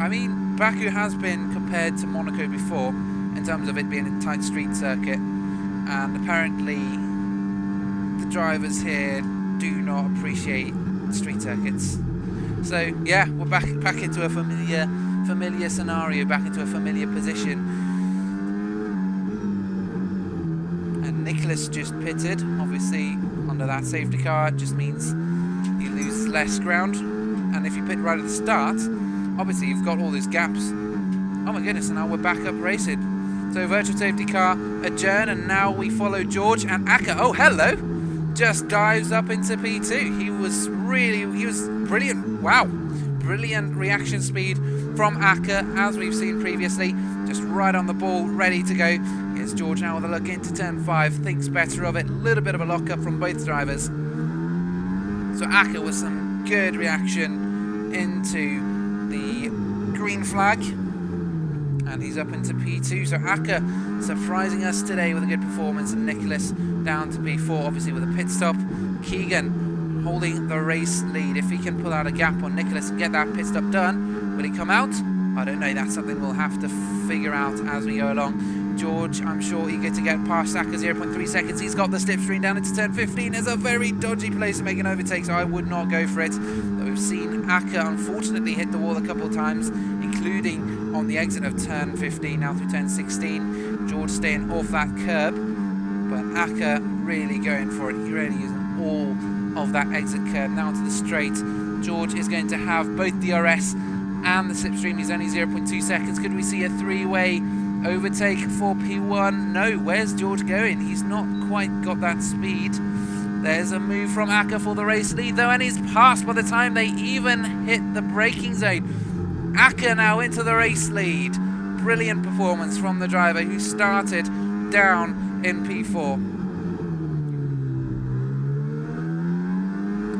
I mean, Baku has been compared to Monaco before in terms of it being a tight street circuit, and apparently the drivers here do not appreciate street circuits. So yeah, we're back into a familiar scenario, back into a familiar position. And Nicholas just pitted, obviously under that safety car. It just means he loses less ground. And if you pit right at the start, obviously you've got all these gaps. Oh my goodness, and now we're back up racing. So virtual safety car adjourn, and now we follow George and Akka. Oh, hello! Just dives up into P2. He was brilliant. Wow. brilliant reaction speed from Aka, as we've seen previously. Just right on the ball, ready to go. Here's George now with a look into turn 5. Thinks better of it. A little bit of a lock-up from both drivers. So Aka with some good reaction into the green flag. And he's up into P2. So Aka surprising us today with a good performance. And Nicholas down to P4, obviously with a pit stop. Keegan holding the race lead. If he can pull out a gap on Nicholas and get that pit stop done, will he come out? I don't know. That's something we'll have to figure out as we go along. George, I'm sure, eager to get past Aka, 0.3 seconds. He's got the slipstream down into turn 15. It's a very dodgy place to make an overtake, so I would not go for it. But we've seen Aka unfortunately hit the wall a couple of times, including on the exit of turn 15, now through turn 16. George staying off that curb, but Aka really going for it. He really using all of that exit curb now to the straight. George is going to have both DRS and the slipstream. He's only 0.2 seconds. Could we see a three-way overtake for P1? No. Where's George going? He's not quite got that speed. There's a move from Aka for the race lead though, and he's passed by the time they even hit the braking zone. Aka now into the race lead. Brilliant performance from the driver who started down in P4.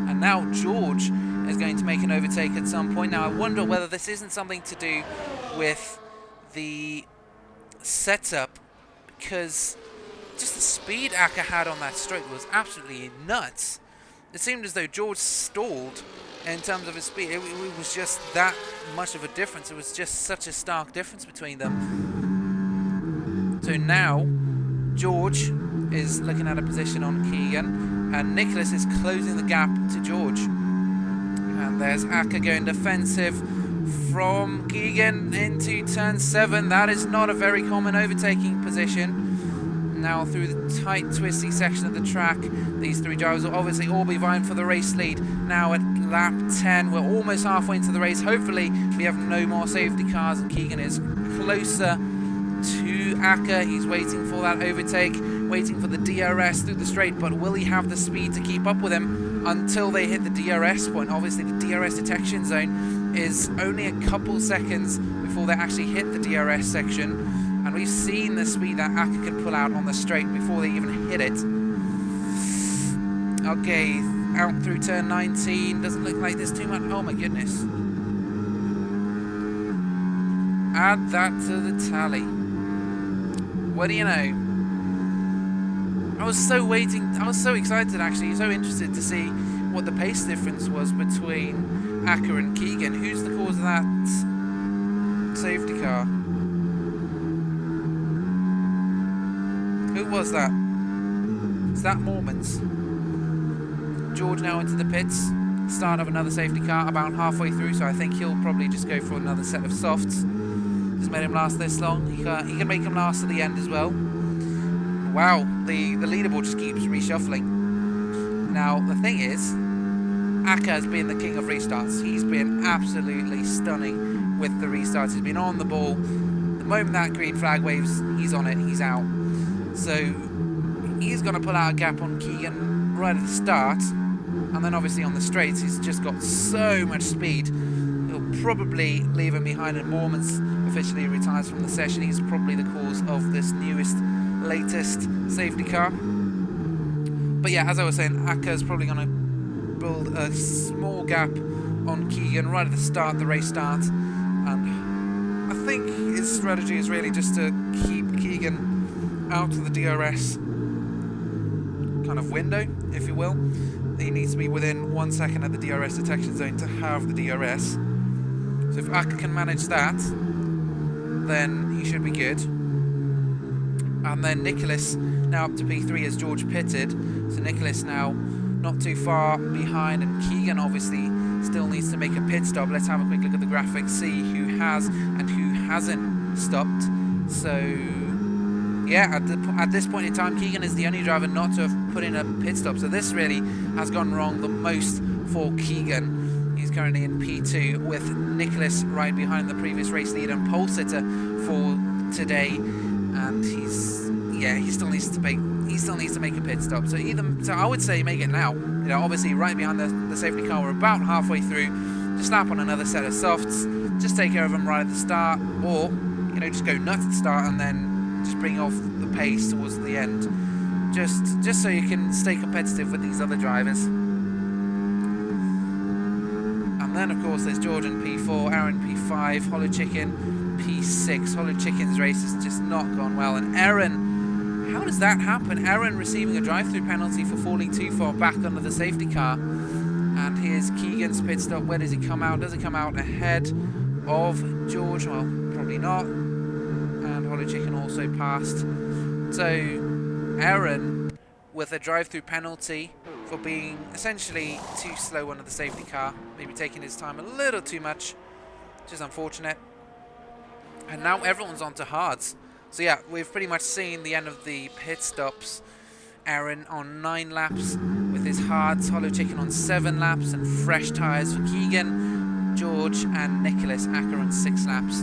And now George is going to make an overtake at some point. Now I wonder whether this isn't something to do with the setup, because just the speed Aka had on that straight was absolutely nuts. It seemed as though George stalled in terms of his speed. It was just that much of a difference. It was just such a stark difference between them. So now George is looking at a position on Keegan, and Nicholas is closing the gap to George. And there's Aka going defensive from Keegan into turn 7. That is not a very common overtaking position. Now through the tight, twisty section of the track, these three drivers will obviously all be vying for the race lead. Now at lap 10, we're almost halfway into the race. Hopefully we have no more safety cars, and Keegan is closer to Aka. He's waiting for that overtake, waiting for the DRS through the straight, but will he have the speed to keep up with him until they hit the DRS point? Obviously the DRS detection zone is only a couple seconds before they actually hit the DRS section, and we've seen the speed that Aka can pull out on the straight before they even hit it. Okay, out through turn 19. Doesn't look like there's too much. Oh my goodness. Add that to the tally. What do you know? I was so excited actually, so interested to see what the pace difference was between Aka and Keegan. Who's the cause of that safety car? Who was that? It's that Mormons. George now into the pits. Start of another safety car about halfway through, so I think he'll probably just go for another set of softs. Just made him last this long. He can make him last to the end as well. Wow, the leaderboard just keeps reshuffling. Now the thing is, Aka has been the king of restarts. He's been absolutely stunning with the restarts. He's been on the ball. The moment that green flag waves, he's on it, he's out. So he's going to pull out a gap on Keegan right at the start, and then obviously on the straights he's just got so much speed. He'll probably leave him behind, and Mormons officially retires from the session. He's probably the cause of this latest safety car. But yeah, as I was saying, Aka's probably going to build a small gap on Keegan right at the start, the race start, and I think his strategy is really just to keep Keegan out of the DRS kind of window, if you will. He needs to be within 1 second at the DRS detection zone to have the DRS. So if Aka can manage that, then he should be good. And then Nicholas now up to P3 as George pitted. So Nicholas now not too far behind, and Keegan obviously still needs to make a pit stop. Let's have a quick look at the graphics, see who has and who hasn't stopped. So yeah, at this point in time, Keegan is the only driver not to have put in a pit stop. So this really has gone wrong the most for Keegan. He's currently in P2 with Nicholas right behind the previous race leader and pole sitter for today. And he still needs to make a pit stop. So I would say make it now. You know, obviously right behind the safety car. We're about halfway through. just slap on another set of softs, just take care of them right at the start, or just go nuts at the start and then just bring off the pace towards the end, just so you can stay competitive with these other drivers. And then of course there's George in P4, Aaron P5, Hollow Chicken P6. Hollow Chicken's race has just not gone well, and Aaron, how does that happen? Aaron receiving a drive-through penalty for falling too far back under the safety car. And here's Keegan's pit stop. Where does he come out? Does he come out ahead of George? Well, probably not. And Hollow Chicken also passed. So Aaron with a drive-through penalty for being essentially too slow under the safety car, maybe taking his time a little too much, which is unfortunate. And now everyone's on to hards. So yeah, we've pretty much seen the end of the pit stops. Aaron on 9 laps with his hards, Hollow Chicken on 7 laps, and fresh tyres for Keegan, George and Nicholas Acker on 6 laps.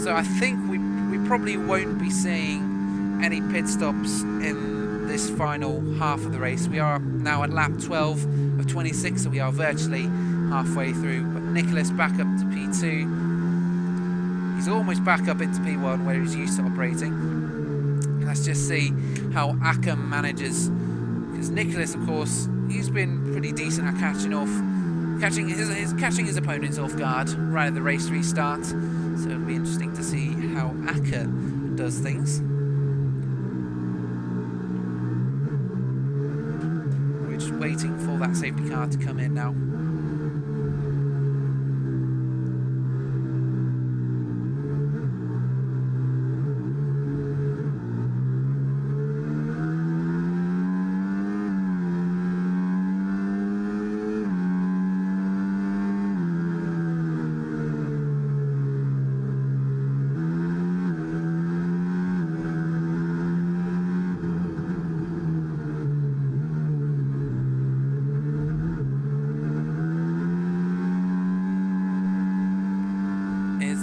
So I think we probably won't be seeing any pit stops in this final half of the race. We are now at lap 12 of 26, so we are virtually halfway through. But Nicholas back up to P2. He's almost back up into P1 where he's used to operating. Let's just see how Acker manages, because Nicholas, of course, he's been pretty decent at catching his opponents off guard right at the race restart. So it'll be interesting to see how Acker does things. We're just waiting for that safety car to come in now.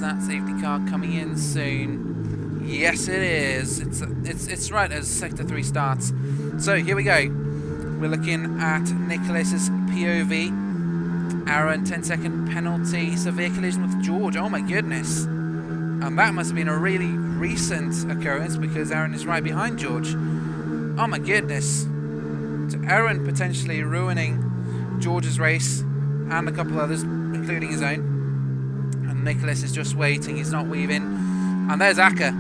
That safety car coming in soon? Yes, it is. It's right as Sector 3 starts. So here we go. We're looking at Nicholas's POV. Aaron, 10-second penalty. Severe collision with George. Oh my goodness. And that must have been a really recent occurrence because Aaron is right behind George. Oh my goodness. So Aaron potentially ruining George's race and a couple others, including his own. Nicholas is just waiting, he's not weaving. And there's Acker.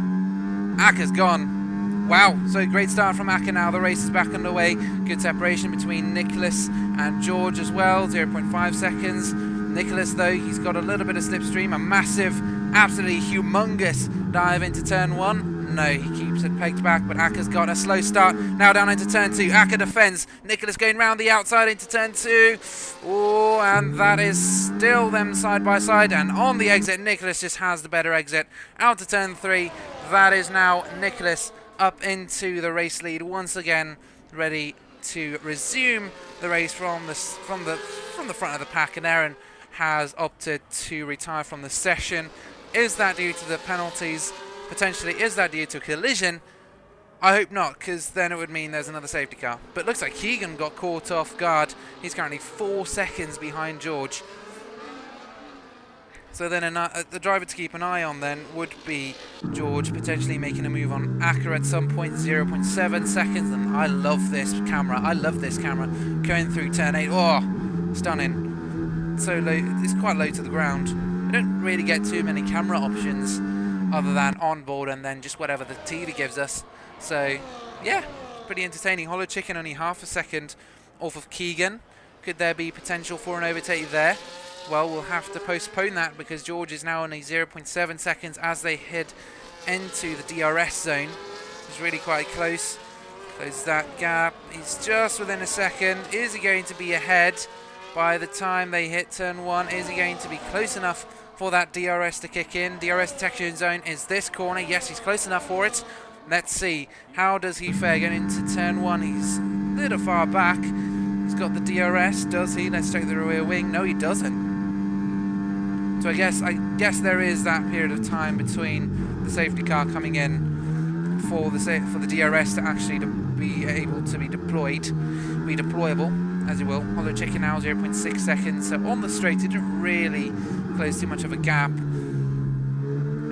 Acker's gone. Wow, so great start from Acker now. The race is back underway. Good separation between Nicholas and George as well, 0.5 seconds. Nicholas, though, he's got a little bit of slipstream, a massive, absolutely humongous dive into turn 1. No, he keeps it pegged back, but Acker's got a slow start. Now down into turn 2. Acker defends. Nicholas going round the outside into turn 2. Oh, and that is still them side by side. And on the exit, Nicholas just has the better exit. Out to turn 3. That is now Nicholas up into the race lead once again, ready to resume the race from the front of the pack. And Aaron has opted to retire from the session. Is that due to the penalties? Potentially, is that due to a collision? I hope not, because then it would mean there's another safety car. But it looks like Keegan got caught off guard. He's currently 4 seconds behind George. So then the driver to keep an eye on then would be George, potentially making a move on Acker at some point, 0.7 seconds. And I love this camera. I love this camera. Going through turn 8. Oh, stunning. So low, it's quite low to the ground. You don't really get too many camera options other than on board and then just whatever the TV gives us. So yeah, pretty entertaining. Hollow Chicken only half a second off of Keegan. Could there be potential for an overtake there? Well, we'll have to postpone that because George is now only 0.7 seconds as they head into the DRS zone. It's really quite close. Close that gap. He's just within a second. Is he going to be ahead by the time they hit turn 1? Is he going to be close enough for that DRS to kick in? DRS detection zone is this corner. Yes, he's close enough for it. Let's see. How does he fare going into turn 1? He's a little far back. He's got the DRS, does he? Let's check the rear wing. No, he doesn't. So I guess there is that period of time between the safety car coming in for the DRS to actually be able to be deployable. as you will. Hollow Chicken now 0.6 seconds. So on the straight, it didn't really close too much of a gap.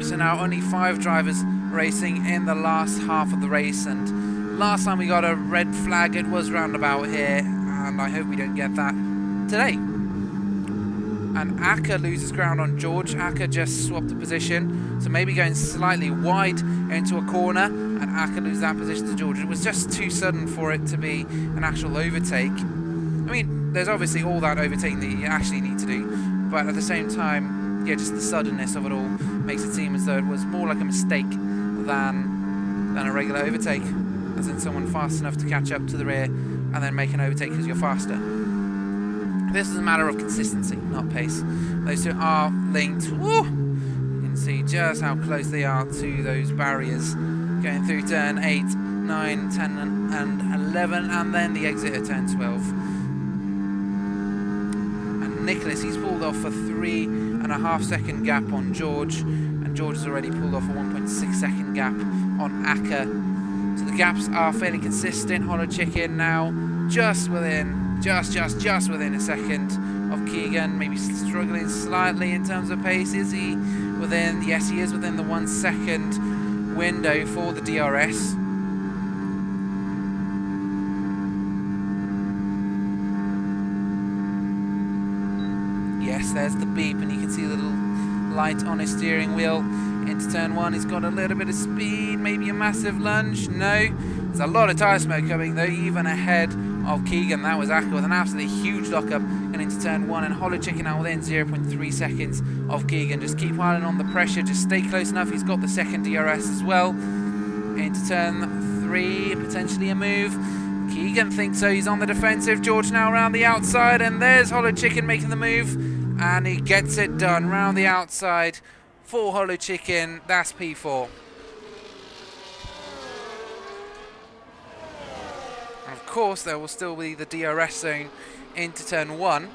So now only 5 drivers racing in the last half of the race, and last time we got a red flag, it was roundabout here, and I hope we don't get that today. And Aka loses ground on George. Aka just swapped the position, so maybe going slightly wide into a corner, and Aka loses that position to George. It was just too sudden for it to be an actual overtake. I mean, there's obviously all that overtaking that you actually need to do, but at the same time, yeah, just the suddenness of it all makes it seem as though it was more like a mistake than a regular overtake, as in someone fast enough to catch up to the rear and then make an overtake because you're faster. This is a matter of consistency, not pace. Those two are linked. Woo! You can see just how close they are to those barriers. Going through turn 8, 9, 10 and 11, and then the exit at turn 12. And Nicholas, he's pulled off a 3.5 second gap on George, and George has already pulled off a 1.6 second gap on Aka. So the gaps are fairly consistent. Hollow Chicken now just within a second of Keegan, maybe struggling slightly in terms of pace. Is he within? Yes, he is within the 1 second window for the DRS. Yes, there's the beep, and you can see the little light on his steering wheel. Into turn 1, he's got a little bit of speed, maybe a massive lunge. No, there's a lot of tyre smoke coming though, even ahead of Keegan. That was Aka with an absolutely huge lockup and into turn 1, and Hollow Chicken now within 0.3 seconds of Keegan. Just keep piling on the pressure, just stay close enough. He's got the second DRS as well. Into turn 3, potentially a move. Keegan thinks so, he's on the defensive. George now around the outside, and there's Hollow Chicken making the move, and he gets it done round the outside for Hollow Chicken. That's P4. Of course, there will still be the DRS zone into turn 1.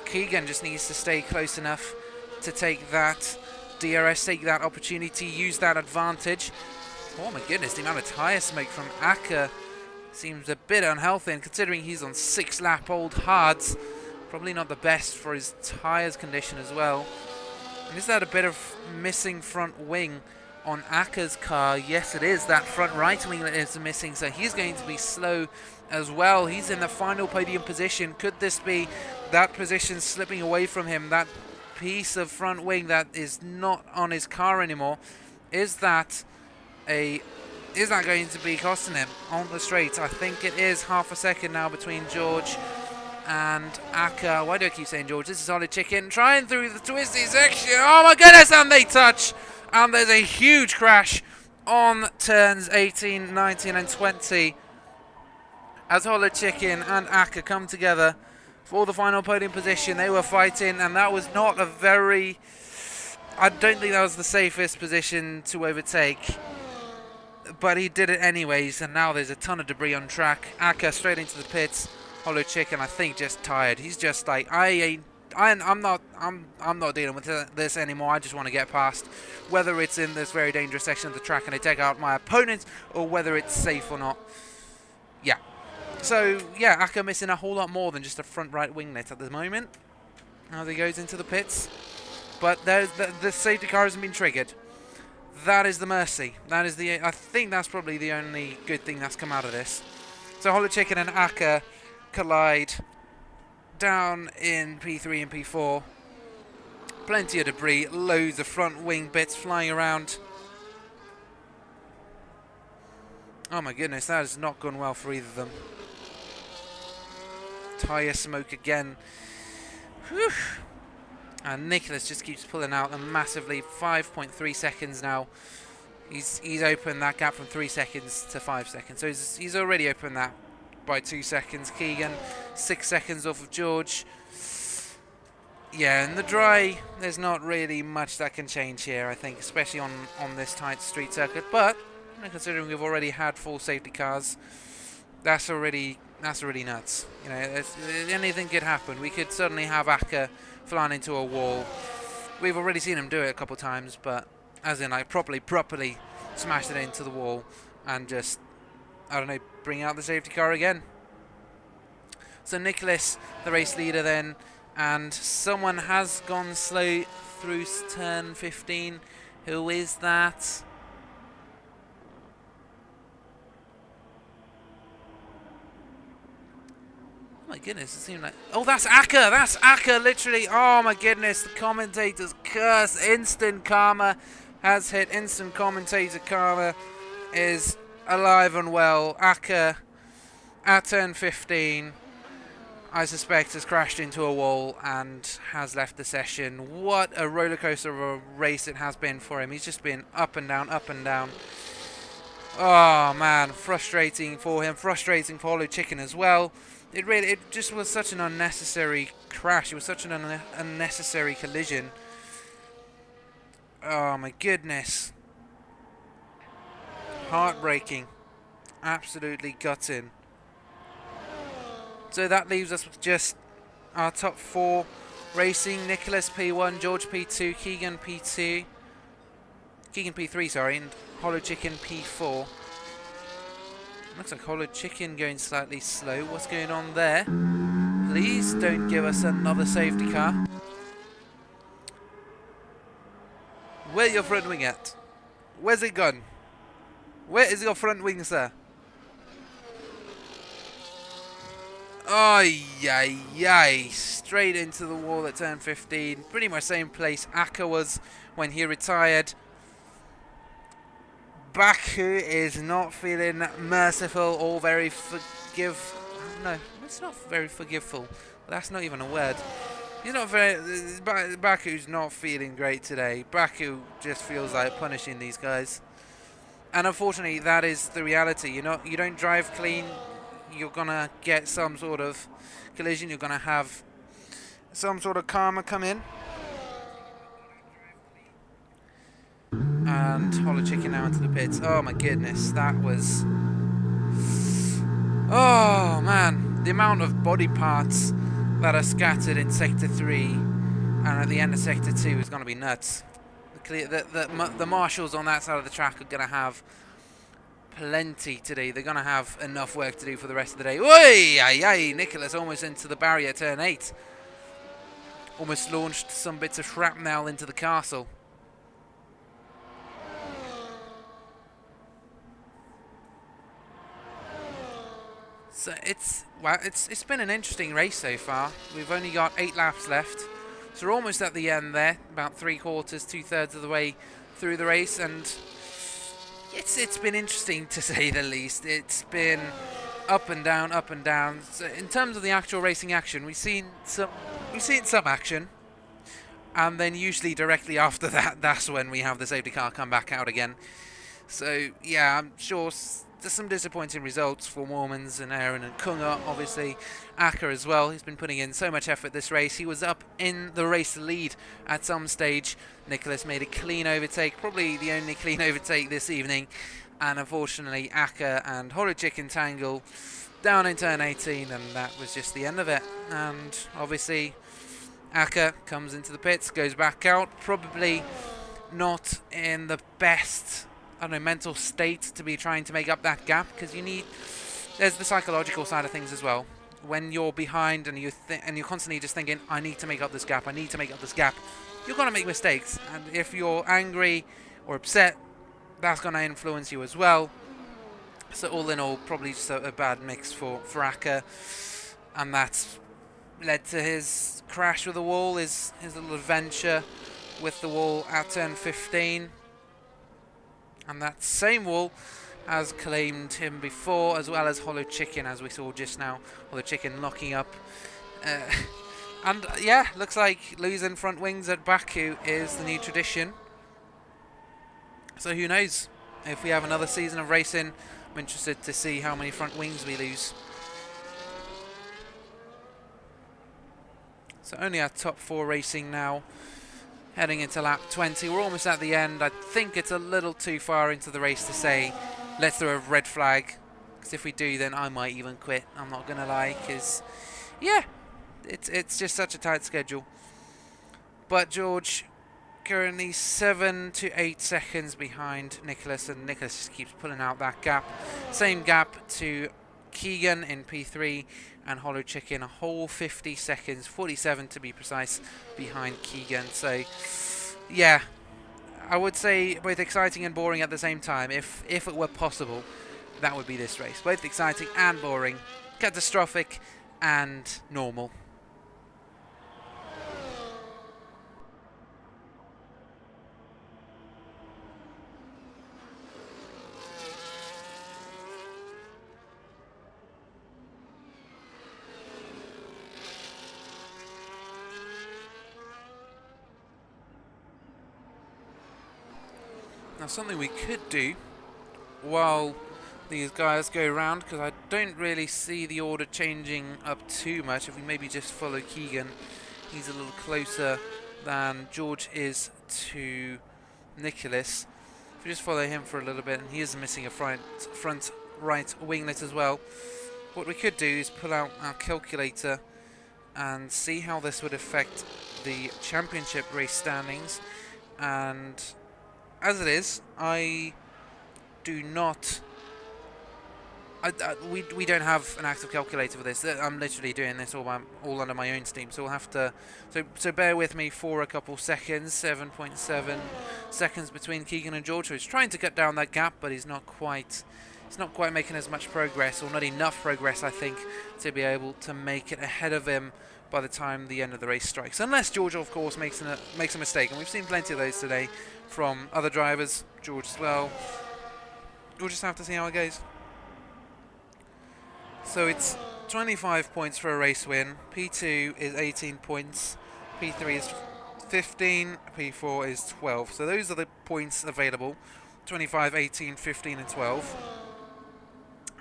Keegan just needs to stay close enough to take that DRS, take that opportunity, use that advantage. Oh my goodness, the amount of tyre smoke from Aka seems a bit unhealthy, and considering he's on 6-lap old hards, probably not the best for his tyres condition as well. And is that a bit of missing front wing on Aka's car? Yes, it is. That front right wing that is missing, so he's going to be slow as well. He's in the final podium position. Could this be that position slipping away from him? That piece of front wing that is not on his car anymore. Is that going to be costing him on the straight? I think it is. Half a second now between George and Aka. Why do I keep saying George? This is Hollow Chicken trying through the twisty section. Oh my goodness, and they touch. And there's a huge crash on turns 18, 19 and 20 as Hollow Chicken and Aka come together for the final podium position. They were fighting, and that was not a very... I don't think that was the safest position to overtake, but he did it anyways, and now there's a ton of debris on track. Aka straight into the pits. Hollow Chicken, I think, just tired. He's just like, I'm not dealing with this anymore. I just want to get past, whether it's in this very dangerous section of the track and I take out my opponent, or whether it's safe or not. Yeah. So yeah, Aka missing a whole lot more than just a front right winglet at the moment as he goes into the pits. But the safety car hasn't been triggered. That is the mercy. That is I think that's probably the only good thing that's come out of this. So Hollow Chicken and Aka collide down in P3 and P4. Plenty of debris, loads of front wing bits flying around. Oh my goodness, that has not gone well for either of them. Tyre smoke again. Whew. And Nicholas just keeps pulling out them massively. 5.3 seconds now. He's opened that gap from 3 seconds to 5 seconds. So he's already opened that by 2 seconds. Keegan 6 seconds off of George. Yeah, in the dry, there's not really much that can change here, I think, especially on this tight street circuit. But considering we've already had 4 safety cars, that's already nuts. You know, anything could happen. We could suddenly have Aka flying into a wall. We've already seen him do it a couple times, but as in like properly smashed it into the wall and just, I don't know, bring out the safety car again. So Nicholas, the race leader then, and someone has gone slow through turn 15. Who is that? Oh my goodness, it seemed like... Oh, that's Akka! That's Akka, literally! Oh my goodness, the commentator's curse. Instant karma has hit. Instant commentator karma is alive and well. Akka, at turn 15, I suspect has crashed into a wall and has left the session. What a roller coaster of a race it has been for him. He's just been up and down, up and down. Oh man, frustrating for him, frustrating for Hollow Chicken as well. It just was such an unnecessary crash. It was such an unnecessary collision. Oh my goodness. Heartbreaking. Absolutely gutting. So that leaves us with just our top 4 racing. Nicholas P1, George P2, Keegan P2. Keegan P3, sorry, and Hollow Chicken P4. Looks like Hollow Chicken going slightly slow. What's going on there? Please don't give us another safety car. Where your front wing at? Where's it gone? Where is your front wing, sir? Oh, yay. Straight into the wall at turn 15. Pretty much same place Akka was when he retired. Baku is not feeling merciful or very No, it's not very forgiveful. That's not even a word. He's not very... Baku's not feeling great today. Baku just feels like punishing these guys. And unfortunately, that is the reality. You don't drive clean, you're going to get some sort of collision. You're going to have some sort of karma come in. And Hollow Chicken now into the pits. Oh my goodness, that was... Oh man, the amount of body parts that are scattered in Sector 3 and at the end of Sector 2 is going to be nuts. The marshals on that side of the track are going to have plenty today. They're going to have enough work to do for the rest of the day. Oi! Nicholas almost into the barrier, turn 8. Almost launched some bits of shrapnel into the castle. So it's been an interesting race so far. We've only got 8 laps left. So we're almost at the end there, about 3/4, 2/3 of the way through the race, and it's been interesting to say the least. It's been up and down, up and down. So in terms of the actual racing action, we've seen some action, and then usually directly after that, that's when we have the safety car come back out again. So yeah, I'm sure there's some disappointing results for Mormons and Aaron and Kunga, obviously Akka as well. He's been putting in so much effort this race. He was up in the race lead at some stage. Nicholas made a clean overtake, probably the only clean overtake this evening, and unfortunately Akka and Hollow Chicken tangle down in turn 18, and that was just the end of it. And obviously Akka comes into the pits, goes back out, probably not in the best, I don't know, mental state to be trying to make up that gap, because there's the psychological side of things as well. When you're behind and you're constantly just thinking, I need to make up this gap, you're going to make mistakes. And if you're angry or upset, that's going to influence you as well. So all in all, probably just a bad mix for Akka. And that's led to his crash with the wall, his little adventure with the wall at turn 15. And that same wall has claimed him before, as well as Hollow Chicken, as we saw just now. Hollow Chicken locking up. And yeah, looks like losing front wings at Baku is the new tradition. So who knows? If we have another season of racing, I'm interested to see how many front wings we lose. So only our top 4 racing now. Heading into lap 20, we're almost at the end. I think it's a little too far into the race to say, let's throw a red flag. Because if we do, then I might even quit. I'm not going to lie, because, yeah, it's just such a tight schedule. But George currently 7 to 8 seconds behind Nicholas, and Nicholas just keeps pulling out that gap. Same gap to Keegan in P3, and Hollow Chicken a whole 50 seconds, 47 to be precise, behind Keegan. So, yeah, I would say both exciting and boring at the same time. If it were possible, that would be this race. Both exciting and boring, catastrophic and normal. Now, something we could do while these guys go around, because I don't really see the order changing up too much. If we maybe just follow Keegan, he's a little closer than George is to Nicholas. If we just follow him for a little bit, and he is missing a front right winglet as well. What we could do is pull out our calculator and see how this would affect the championship race standings. And as it is, I do not. We don't have an active calculator for this. I'm literally doing this all under my own steam, so we'll have to. So bear with me for a couple seconds. 7.7 seconds between Keegan and George, who's trying to cut down that gap, but he's not quite. He's not quite making as much progress, or not enough progress, I think, to be able to make it ahead of him by the time the end of the race strikes. Unless George, of course, makes a mistake, and we've seen plenty of those today from other drivers. George as well. We'll just have to see how it goes. So it's 25 points for a race win. P2 is 18 points. P3 is 15. P4 is 12. So those are the points available. 25, 18, 15 and 12.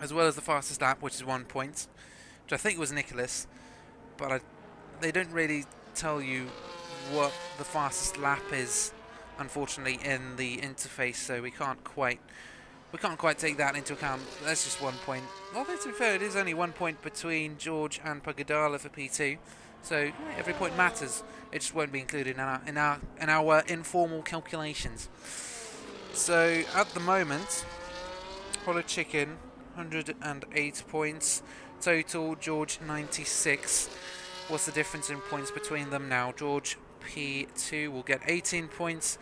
As well as the fastest lap, which is 1 point, which I think was Nicholas. But they don't really tell you what the fastest lap is, unfortunately, in the interface. So we can't quite take that into account. That's just 1 point. Although, to be fair, it is only 1 point between George and Pagadala for P2. So every point matters. It just won't be included in our informal calculations. So at the moment, Hollow Chicken 108 points total. George 96. What's the difference in points between them now? George P2 will get 18 points.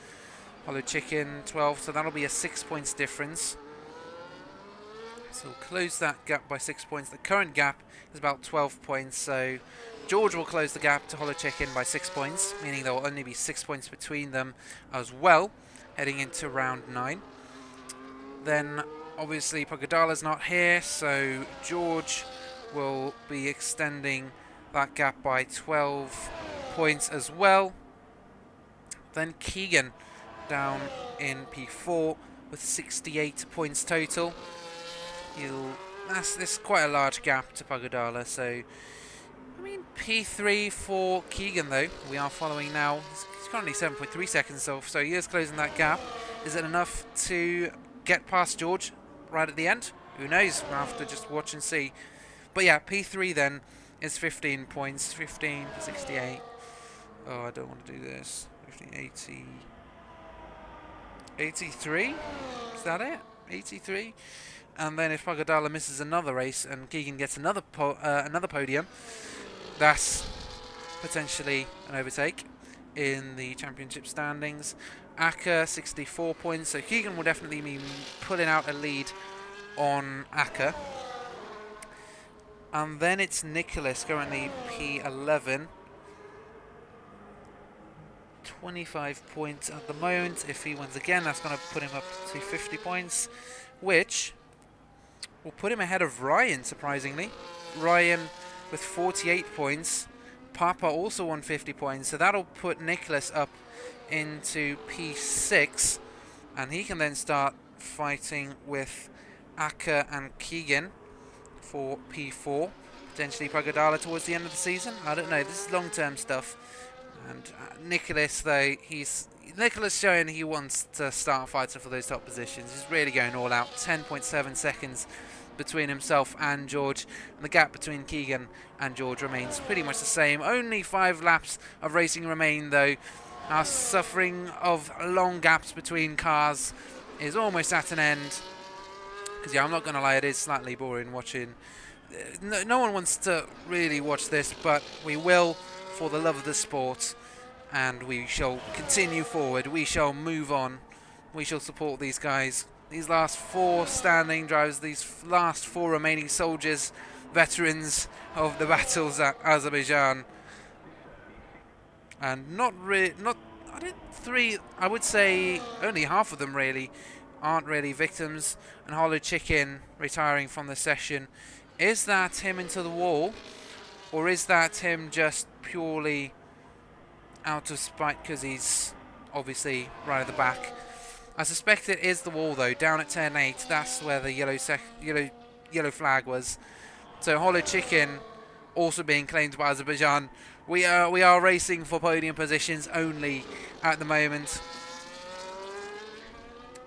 Hollow Chicken 12, so that'll be a 6 points difference. So we'll close that gap by 6 points. The current gap is about 12 points, so George will close the gap to Hollow Chicken by 6 points, meaning there will only be 6 points between them as well, heading into round 9. Then obviously Pagadala's not here, so George will be extending that gap by 12 points as well. Then Keegan down in P4 with 68 points total. This is quite a large gap to Pagadala, so I mean P3 for Keegan though. We are following now. He's currently 7.3 seconds off, so he is closing that gap. Is it enough to get past George right at the end? Who knows? We'll have to just watch and see. But yeah, P3 then is 15 points. 15 for 68. Oh, I don't want to do this. 15, 80. 83? Is that it? 83? And then if Pagadala misses another race and Keegan gets another podium, that's potentially an overtake in the championship standings. Aka 64 points, so Keegan will definitely be pulling out a lead on Aka. And then it's Nicholas, currently P11. 25 points at the moment. If he wins again, that's going to put him up to 50 points, which will put him ahead of Ryan, surprisingly. Ryan with 48 points. Papa also won 50 points, so that'll put Nicholas up into P6, and he can then start fighting with Aka and Keegan for P4. Potentially Pagadala towards the end of the season. I don't know. This is long-term stuff. And Nicholas, though, Nicholas showing he wants to start fighting for those top positions. He's really going all out. 10.7 seconds between himself and George. And the gap between Keegan and George remains pretty much the same. Only 5 laps of racing remain, though. Our suffering of long gaps between cars is almost at an end. Because, yeah, I'm not going to lie, it is slightly boring watching. No one wants to really watch this, but we will for the love of the sport, and we shall continue forward. We shall move on. We shall support these guys. These last 4 standing drivers, these last 4 remaining soldiers, veterans of the battles at Azerbaijan. And I would say only half of them really aren't really victims. And Hollow Chicken retiring from the session. Is that him into the wall? Or is that him just purely out of spite because he's obviously right at the back? I suspect it is the wall though, down at turn 8. That's where the yellow flag was. So Hollow Chicken also being claimed by Azerbaijan. We are racing for podium positions only at the moment.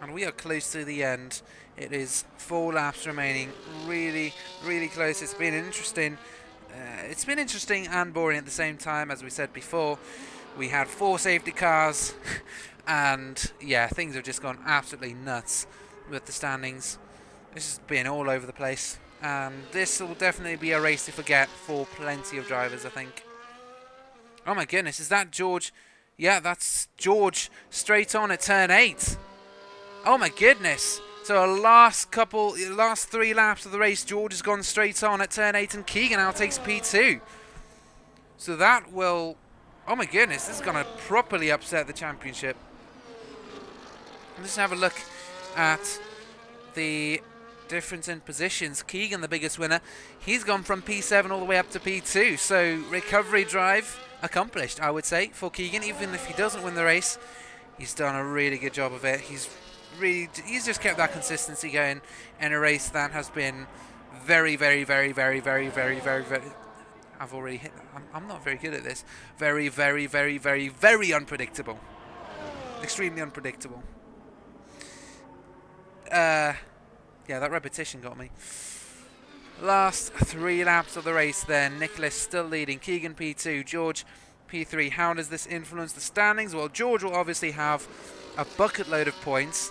And we are close to the end. It is 4 laps remaining. Really, really close. It's been interesting. It's been interesting and boring at the same time, as we said before. We had 4 safety cars. And yeah, things have just gone absolutely nuts with the standings. This has been all over the place. And this will definitely be a race to forget for plenty of drivers, I think. Oh my goodness, is that George? Yeah, that's George straight on at turn 8. Oh my goodness. So last 3 laps of the race, George has gone straight on at turn 8 and Keegan now takes P2. So that will... Oh my goodness, this is going to properly upset the championship. Let's have a look at the difference in positions. Keegan, the biggest winner, he's gone from P7 all the way up to P2. So recovery drive accomplished, I would say, for Keegan. Even if he doesn't win the race, he's done a really good job of it. He's just kept that consistency going in a race that has been very, very, very, very, very, very, very, very... I've already hit that. I'm not very good at this. Very, very, very, very, very unpredictable. Extremely unpredictable. Yeah, that repetition got me. Last 3 laps of the race then. Nicholas still leading. Keegan P2, George P3. How does this influence the standings? Well, George will obviously have a bucket load of points.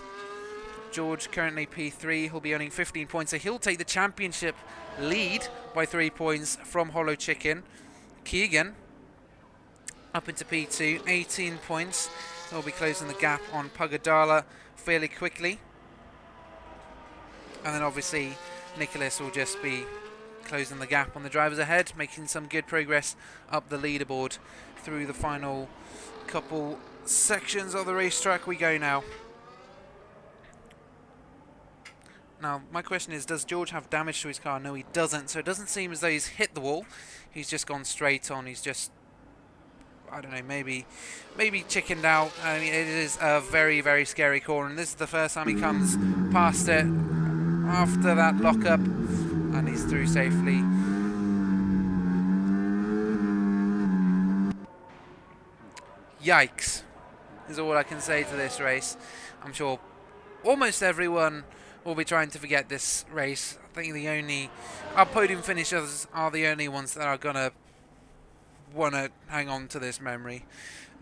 George currently P3. He'll be earning 15 points, so he'll take the championship lead by 3 points from Hollow Chicken. Keegan up into P2, 18 points. He'll be closing the gap on Pagadala fairly quickly. And then obviously Nicholas will just be closing the gap on the drivers ahead, making some good progress up the leaderboard through the final couple sections of the racetrack we go now. Now, my question is, does George have damage to his car? No, he doesn't. So it doesn't seem as though he's hit the wall. He's just gone straight on. He's just, I don't know, maybe chickened out. I mean, it is a very, very scary corner. And this is the first time he comes past it after that lockup. And he's through safely. Yikes, is all I can say to this race. I'm sure almost everyone will be trying to forget this race. I think our podium finishers are the only ones that are going to want to hang on to this memory.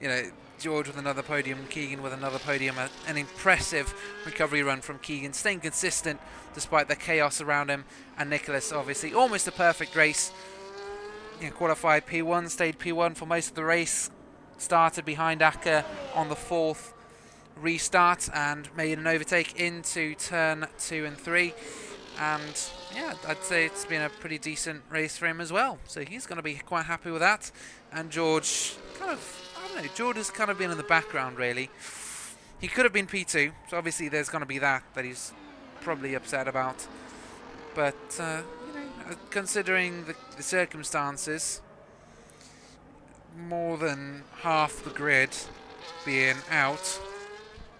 You know, George with another podium, Keegan with another podium. An impressive recovery run from Keegan, staying consistent despite the chaos around him. And Nicholas, obviously, almost a perfect race. You know, qualified P1, stayed P1 for most of the race. Started behind Aka on the 4th restart and made an overtake into turn 2 and 3. And yeah, I'd say it's been a pretty decent race for him as well. So he's going to be quite happy with that. And George, kind of, I don't know, George has kind of been in the background really. He could have been P2, so obviously there's going to be that he's probably upset about. But, you know, considering the circumstances, more than half the grid being out,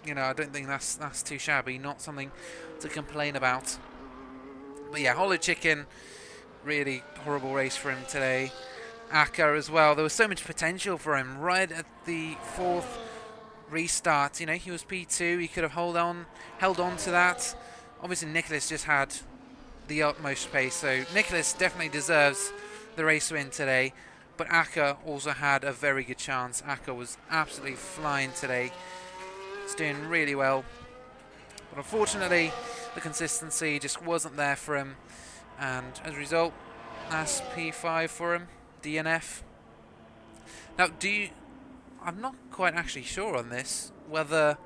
you know, I don't think that's too shabby. Not something to complain about. But yeah, Hollow Chicken, really horrible race for him today. Aka as well. There was so much potential for him right at the 4th restart. You know, he was P2. He could have held on to that. Obviously, Nicholas just had the utmost pace. So Nicholas definitely deserves the race win today. But Aka also had a very good chance. Aka was absolutely flying today. He's doing really well. But unfortunately, the consistency just wasn't there for him, and as a result, that's P5 for him, DNF. Now, I'm not quite actually sure on this, whether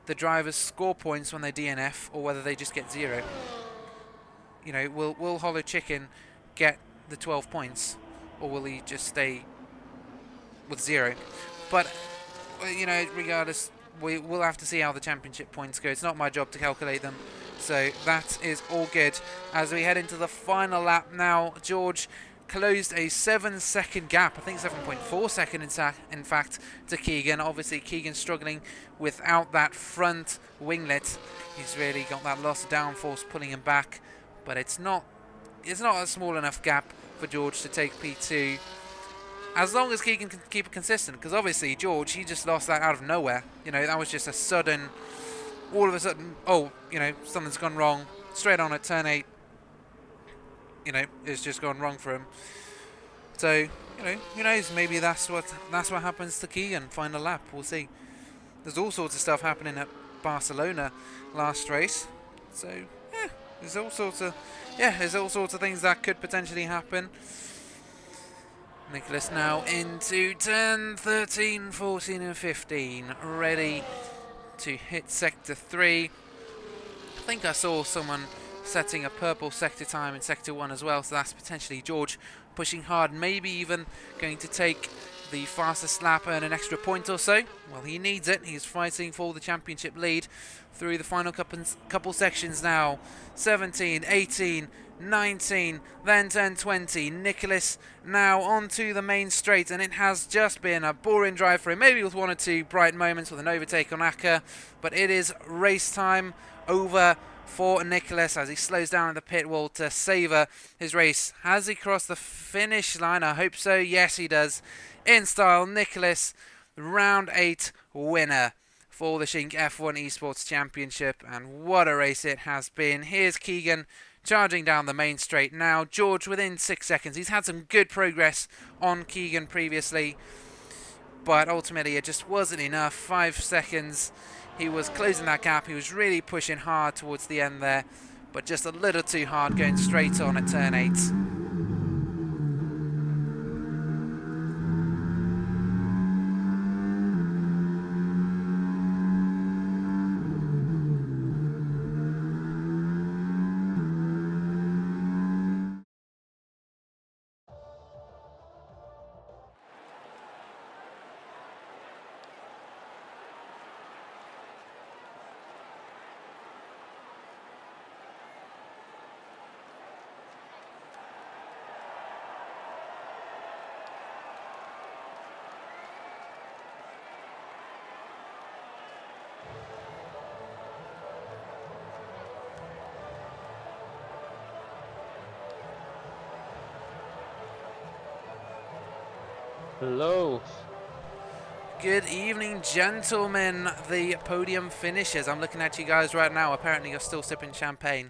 the drivers score points when they DNF or whether they just get 0. You know, will Hollow Chicken get the 12 points, or will he just stay with 0? But, you know, regardless, we'll have to see how the championship points go. It's not my job to calculate them, so that is all good. As we head into the final lap now, George closed a 7-second gap, I think 7.4 second in fact, to Keegan. Obviously Keegan struggling without that front winglet. He's really got that loss of downforce pulling him back, but it's not a small enough gap for George to take P2, as long as Keegan can keep it consistent, because obviously George, he just lost that out of nowhere. You know, that was just a sudden, all of a sudden, oh, you know, something's gone wrong, straight on at turn 8. You know, it's just gone wrong for him. So, you know, who knows? Maybe that's what happens to Keegan. Final lap, we'll see. There's all sorts of stuff happening at Barcelona last race. So, yeah, there's all sorts of things that could potentially happen. Nicholas now into turn 13, 14, and 15, ready to hit sector 3. I think I saw someone setting a purple sector time in sector 1 as well, so that's potentially George pushing hard, maybe even going to take the fastest lap and an extra point or so. Well, he needs it. He's fighting for the championship lead through the final couple sections now. 17, 18, 19, then 10, 20. Nicholas now onto the main straight, and it has just been a boring drive for him, maybe with 1 or 2 bright moments with an overtake on Aka, but it is race time over for Nicholas as he slows down at the pit wall to savour his race. Has he crossed the finish line? I hope so. Yes, he does. In style, Nicholas, round 8 winner for the Cinque F1 Esports Championship, and what a race it has been. Here's Keegan charging down the main straight now. George within 6 seconds. He's had some good progress on Keegan previously, but ultimately it just wasn't enough. 5 seconds. He was closing that gap. He was really pushing hard towards the end there, but just a little too hard going straight on at turn 8. Hello. Good evening, gentlemen. The podium finishers. I'm looking at you guys right now. Apparently you're still sipping champagne.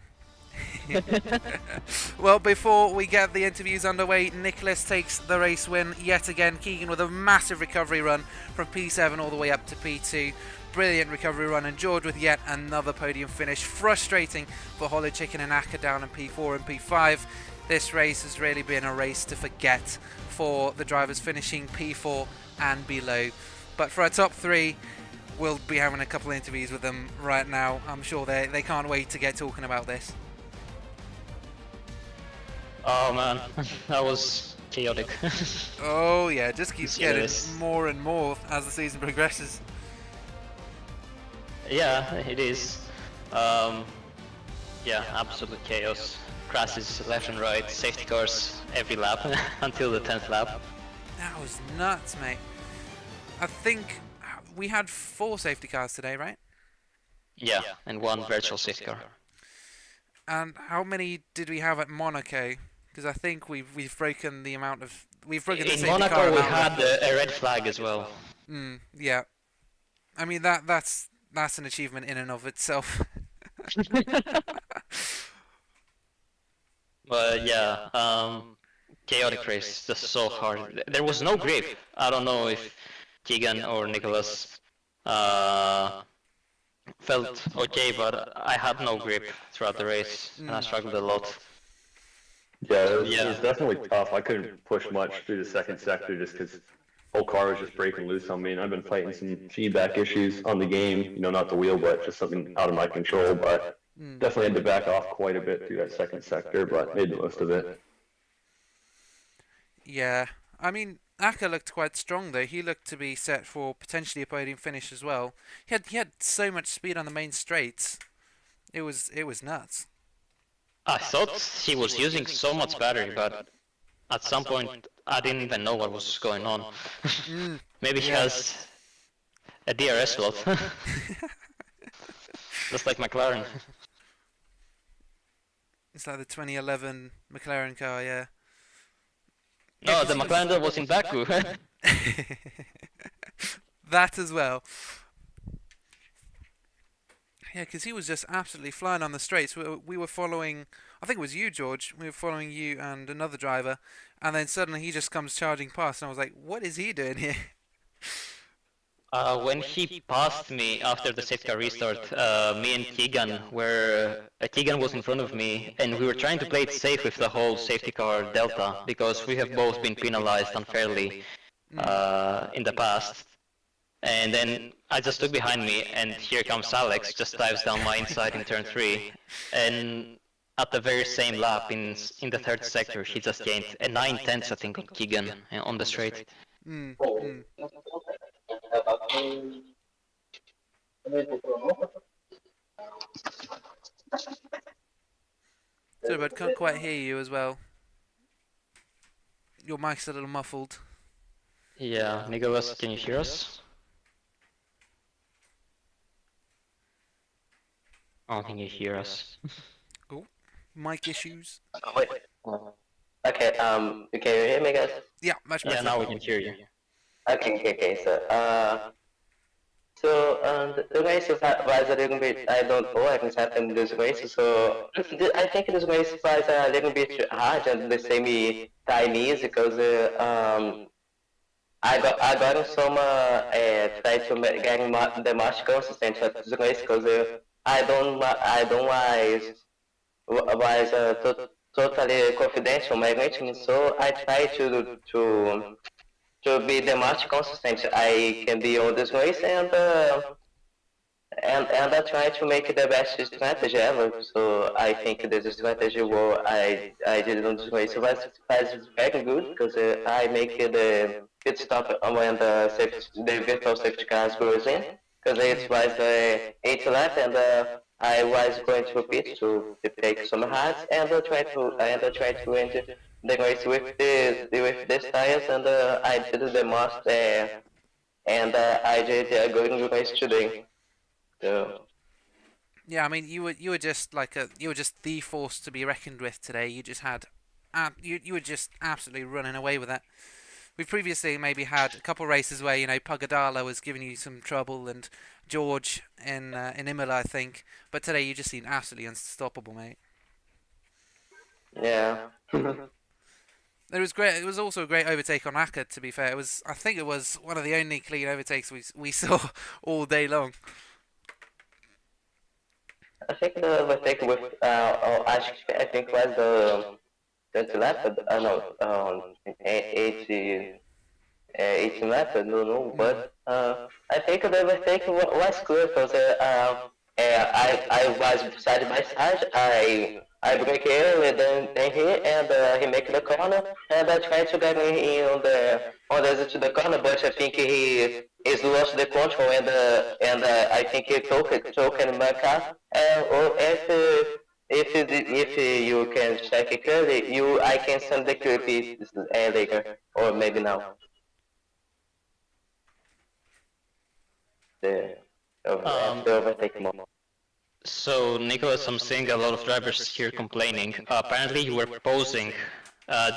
Well, before we get the interviews underway, Nicholas takes the race win yet again. Keegan with a massive recovery run from P7 all the way up to P2. Brilliant recovery run, and George with yet another podium finish. Frustrating for Hollow Chicken and Aka down in P4 and P5. This race has really been a race to forget for the drivers finishing P4 and below. But for our top 3, we'll be having a couple of interviews with them right now. I'm sure they can't wait to get talking about this. Oh man, that was chaotic. Oh yeah, it just keeps getting Yes. more and more as the season progresses. Yeah, it is. Yeah, absolute chaos. Crashes left and right, safety cars every lap until the 10th lap. That was nuts, mate. I think we had 4 safety cars today, right? Yeah, and one virtual safety car. And how many did we have at Monaco? Because I think we've broken the amount of the In safety car Monaco we amount. had a red flag as well. Yeah. I mean that's an achievement in and of itself. But yeah, chaotic race, just so hard. There was no grip. I don't know if Keegan or Nicholas felt okay, but I had no grip throughout the race, and I struggled a lot. Yeah, So it was definitely tough. I couldn't push much through the second sector just because whole car was just breaking loose on me, and I've been fighting some feedback issues on the game. Not the wheel, but just something out of my control. But definitely had to back off quite a bit through that second sector, but made the most of it. Yeah, I mean, Aka looked quite strong though. He looked to be set for potentially a podium finish as well. He had so much speed on the main straights. It was nuts. I thought he was using so much battery, but at some point I didn't even know what was going on. Maybe he has a DRS slot, just like McLaren. It's like the 2011 McLaren car, yeah. No, the McLaren that was in Baku. That as well. Yeah, because he was just absolutely flying on the straights. We were following, I think it was you, George. We were following you and another driver, and then suddenly he just comes charging past, and I was like, what is he doing here? When he passed me after the safety car restart, me and Keegan Keegan was in front of me, and we were trying to play it safe with the whole safety car delta, because we have both been penalized unfairly in the past. And then I just look behind me, and here comes Alex, just dives down my inside in turn 3, and at the very same lap in the third sector, he just gained a 9/10 I think on Keegan on the straight. Sorry, but can't quite hear you as well. Your mic's a little muffled. Yeah, Nicholas, can you hear us? I don't think you hear us. Oh, mic issues. Oh, wait. Okay, can you hear me, guys? Yeah, much better. Yeah, now we can hear you. Okay, the race was a little bit, I don't know what has happened in this race, so I think this race was a little bit hard at the same time is because I got some try to get the most consistent at this race because I don't was totally confident on my rating, so I try to be the most consistent I can be on this race, and I try to make the best strategy ever. So I think this strategy what I did on this race was very good because I make the pit stop when the virtual safety cars goes in because it was the 8th lap, and I was going to pit to take some hards and try to end the race with these tires, and I did the most, and I did a good race today. So. Yeah, I mean, you were just you were just the force to be reckoned with today. You just had, you were just absolutely running away with it. We've previously maybe had a couple races where Pagadala was giving you some trouble, and George in Imola, I think. But today you just seemed absolutely unstoppable, mate. Yeah. It was great. It was also a great overtake on Aka. To be fair, I think it was one of the only clean overtakes we saw all day long. I think the overtake with I think was the 20 lap. No, 80 lap. I don't know, but I think the overtake was good because I was side by side. I break early than he, and he make the corner, and I try to get me in on the exit to the corner, but I think he's lost the control, and I think he took in my car. Or if you can check it clearly, I can send the clip later, or maybe now. The overtake moment. So, Nicholas, I'm seeing a lot of drivers here complaining. Apparently you were posing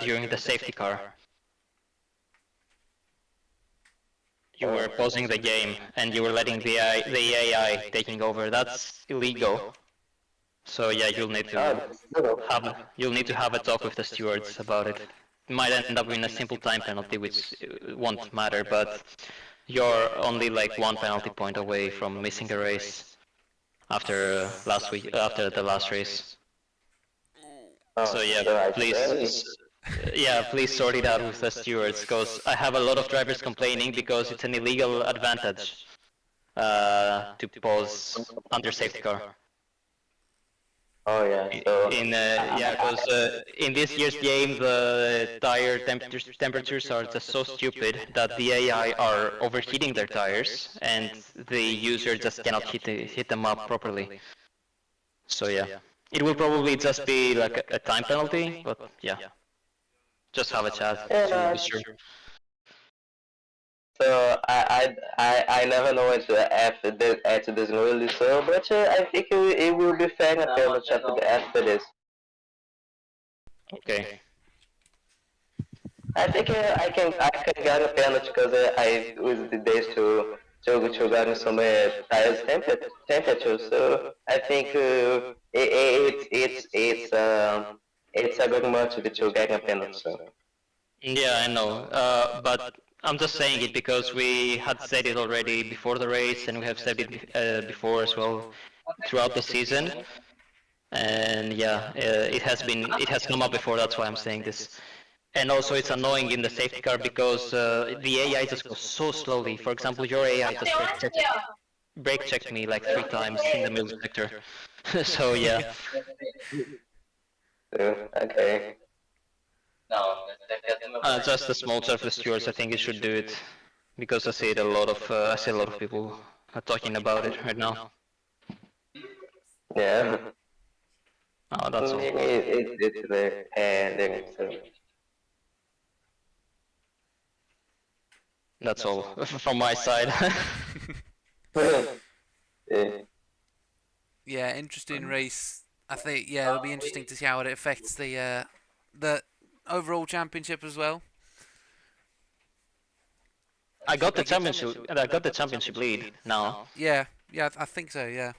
during the safety car. You were pausing the game, and you were letting the AI taking over. That's illegal. So yeah, you'll need to have a talk with the stewards about it. It might end up in a simple time penalty, which won't matter, but you're only like one penalty point away from missing a race. after last week, after the last race. So Oh, yeah, so I please, yeah, please sort it out with the stewards, because I have a lot of drivers complaining because it's an illegal advantage to pause under safety car. Oh yeah, so Yeah, because in this year's game the tire temperatures are just so stupid that the AI are overheating their tires and the user just cannot hit them up properly. So yeah, it will probably just be like a time penalty, but yeah, just have a chat to yeah, be sure. so I never know what after this really so, but I think it will be fair and penalty after this. Okay. I think I can get a penalty because I use the days to get some tires temperature. So I think it's a good motive to get a penalty. So. Yeah, I know. But I'm just saying it because we had said it already before the race, and we have said it before as well throughout the season. And yeah, it has come up before. That's why I'm saying this. And also, it's annoying in the safety car because the AI just goes so slowly. For example, your AI just brake checked me like 3 times in the middle sector. So yeah, Okay. just a small surface stewards. I think it should do it because I see a lot of people are talking about it right now. Yeah. Oh, that's all. It's so. That's all from my side. Yeah. Yeah, interesting race. I think yeah, it'll be interesting to see how it affects the overall championship as well. I got the championship lead now. Yeah, yeah, I think so. Yeah.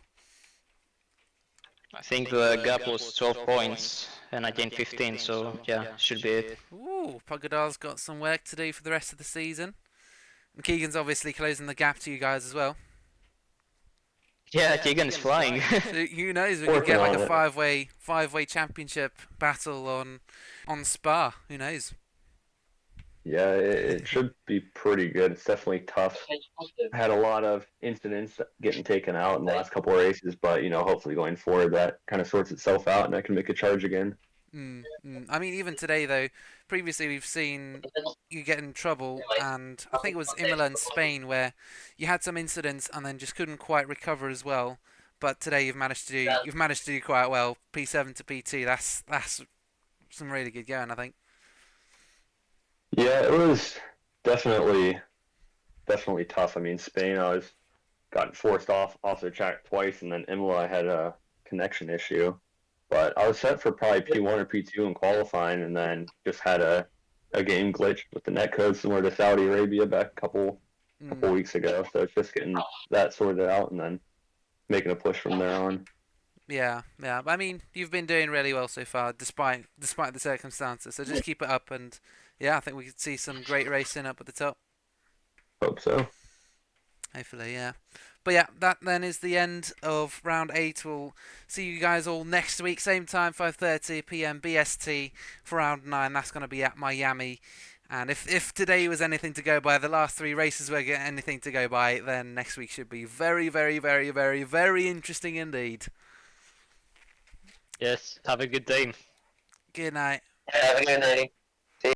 I think the gap was 12 points and I gained 15, so yeah, should be it. Ooh, Pagadal's got some work to do for the rest of the season. And Keegan's obviously closing the gap to you guys as well. Yeah, Keegan is flying. So who knows? We could Working get like on a it. five-way championship battle on Spa. Who knows? Yeah, it should be pretty good. It's definitely tough. Had a lot of incidents getting taken out in the last couple of races, but hopefully going forward that kind of sorts itself out and I can make a charge again. I mean, even today though, previously we've seen you get in trouble, and I think it was Imola in Spain where you had some incidents and then just couldn't quite recover as well. But today you've managed to do quite well. P7 to P2. That's some really good going, I think. Yeah, it was definitely definitely tough. I mean, Spain, I was got forced off their track twice, and then Imola, I had a connection issue. But I was set for probably P1 or P2 in qualifying, and then just had a game glitch with the netcode similar to Saudi Arabia back a couple weeks ago. So it's just getting that sorted out and then making a push from there on. Yeah, yeah. I mean, you've been doing really well so far, despite the circumstances. So just keep it up, and yeah, I think we could see some great racing up at the top. Hope so. Hopefully, yeah. But yeah, that then is the end of round 8. We'll see you guys all next week, same time, 5:30 p.m. BST for round 9. That's going to be at Miami. And if today was anything to go by, the last 3 races were anything to go by, then next week should be very, very, very, very, very interesting indeed. Yes, have a good day. Good night. Have a good night.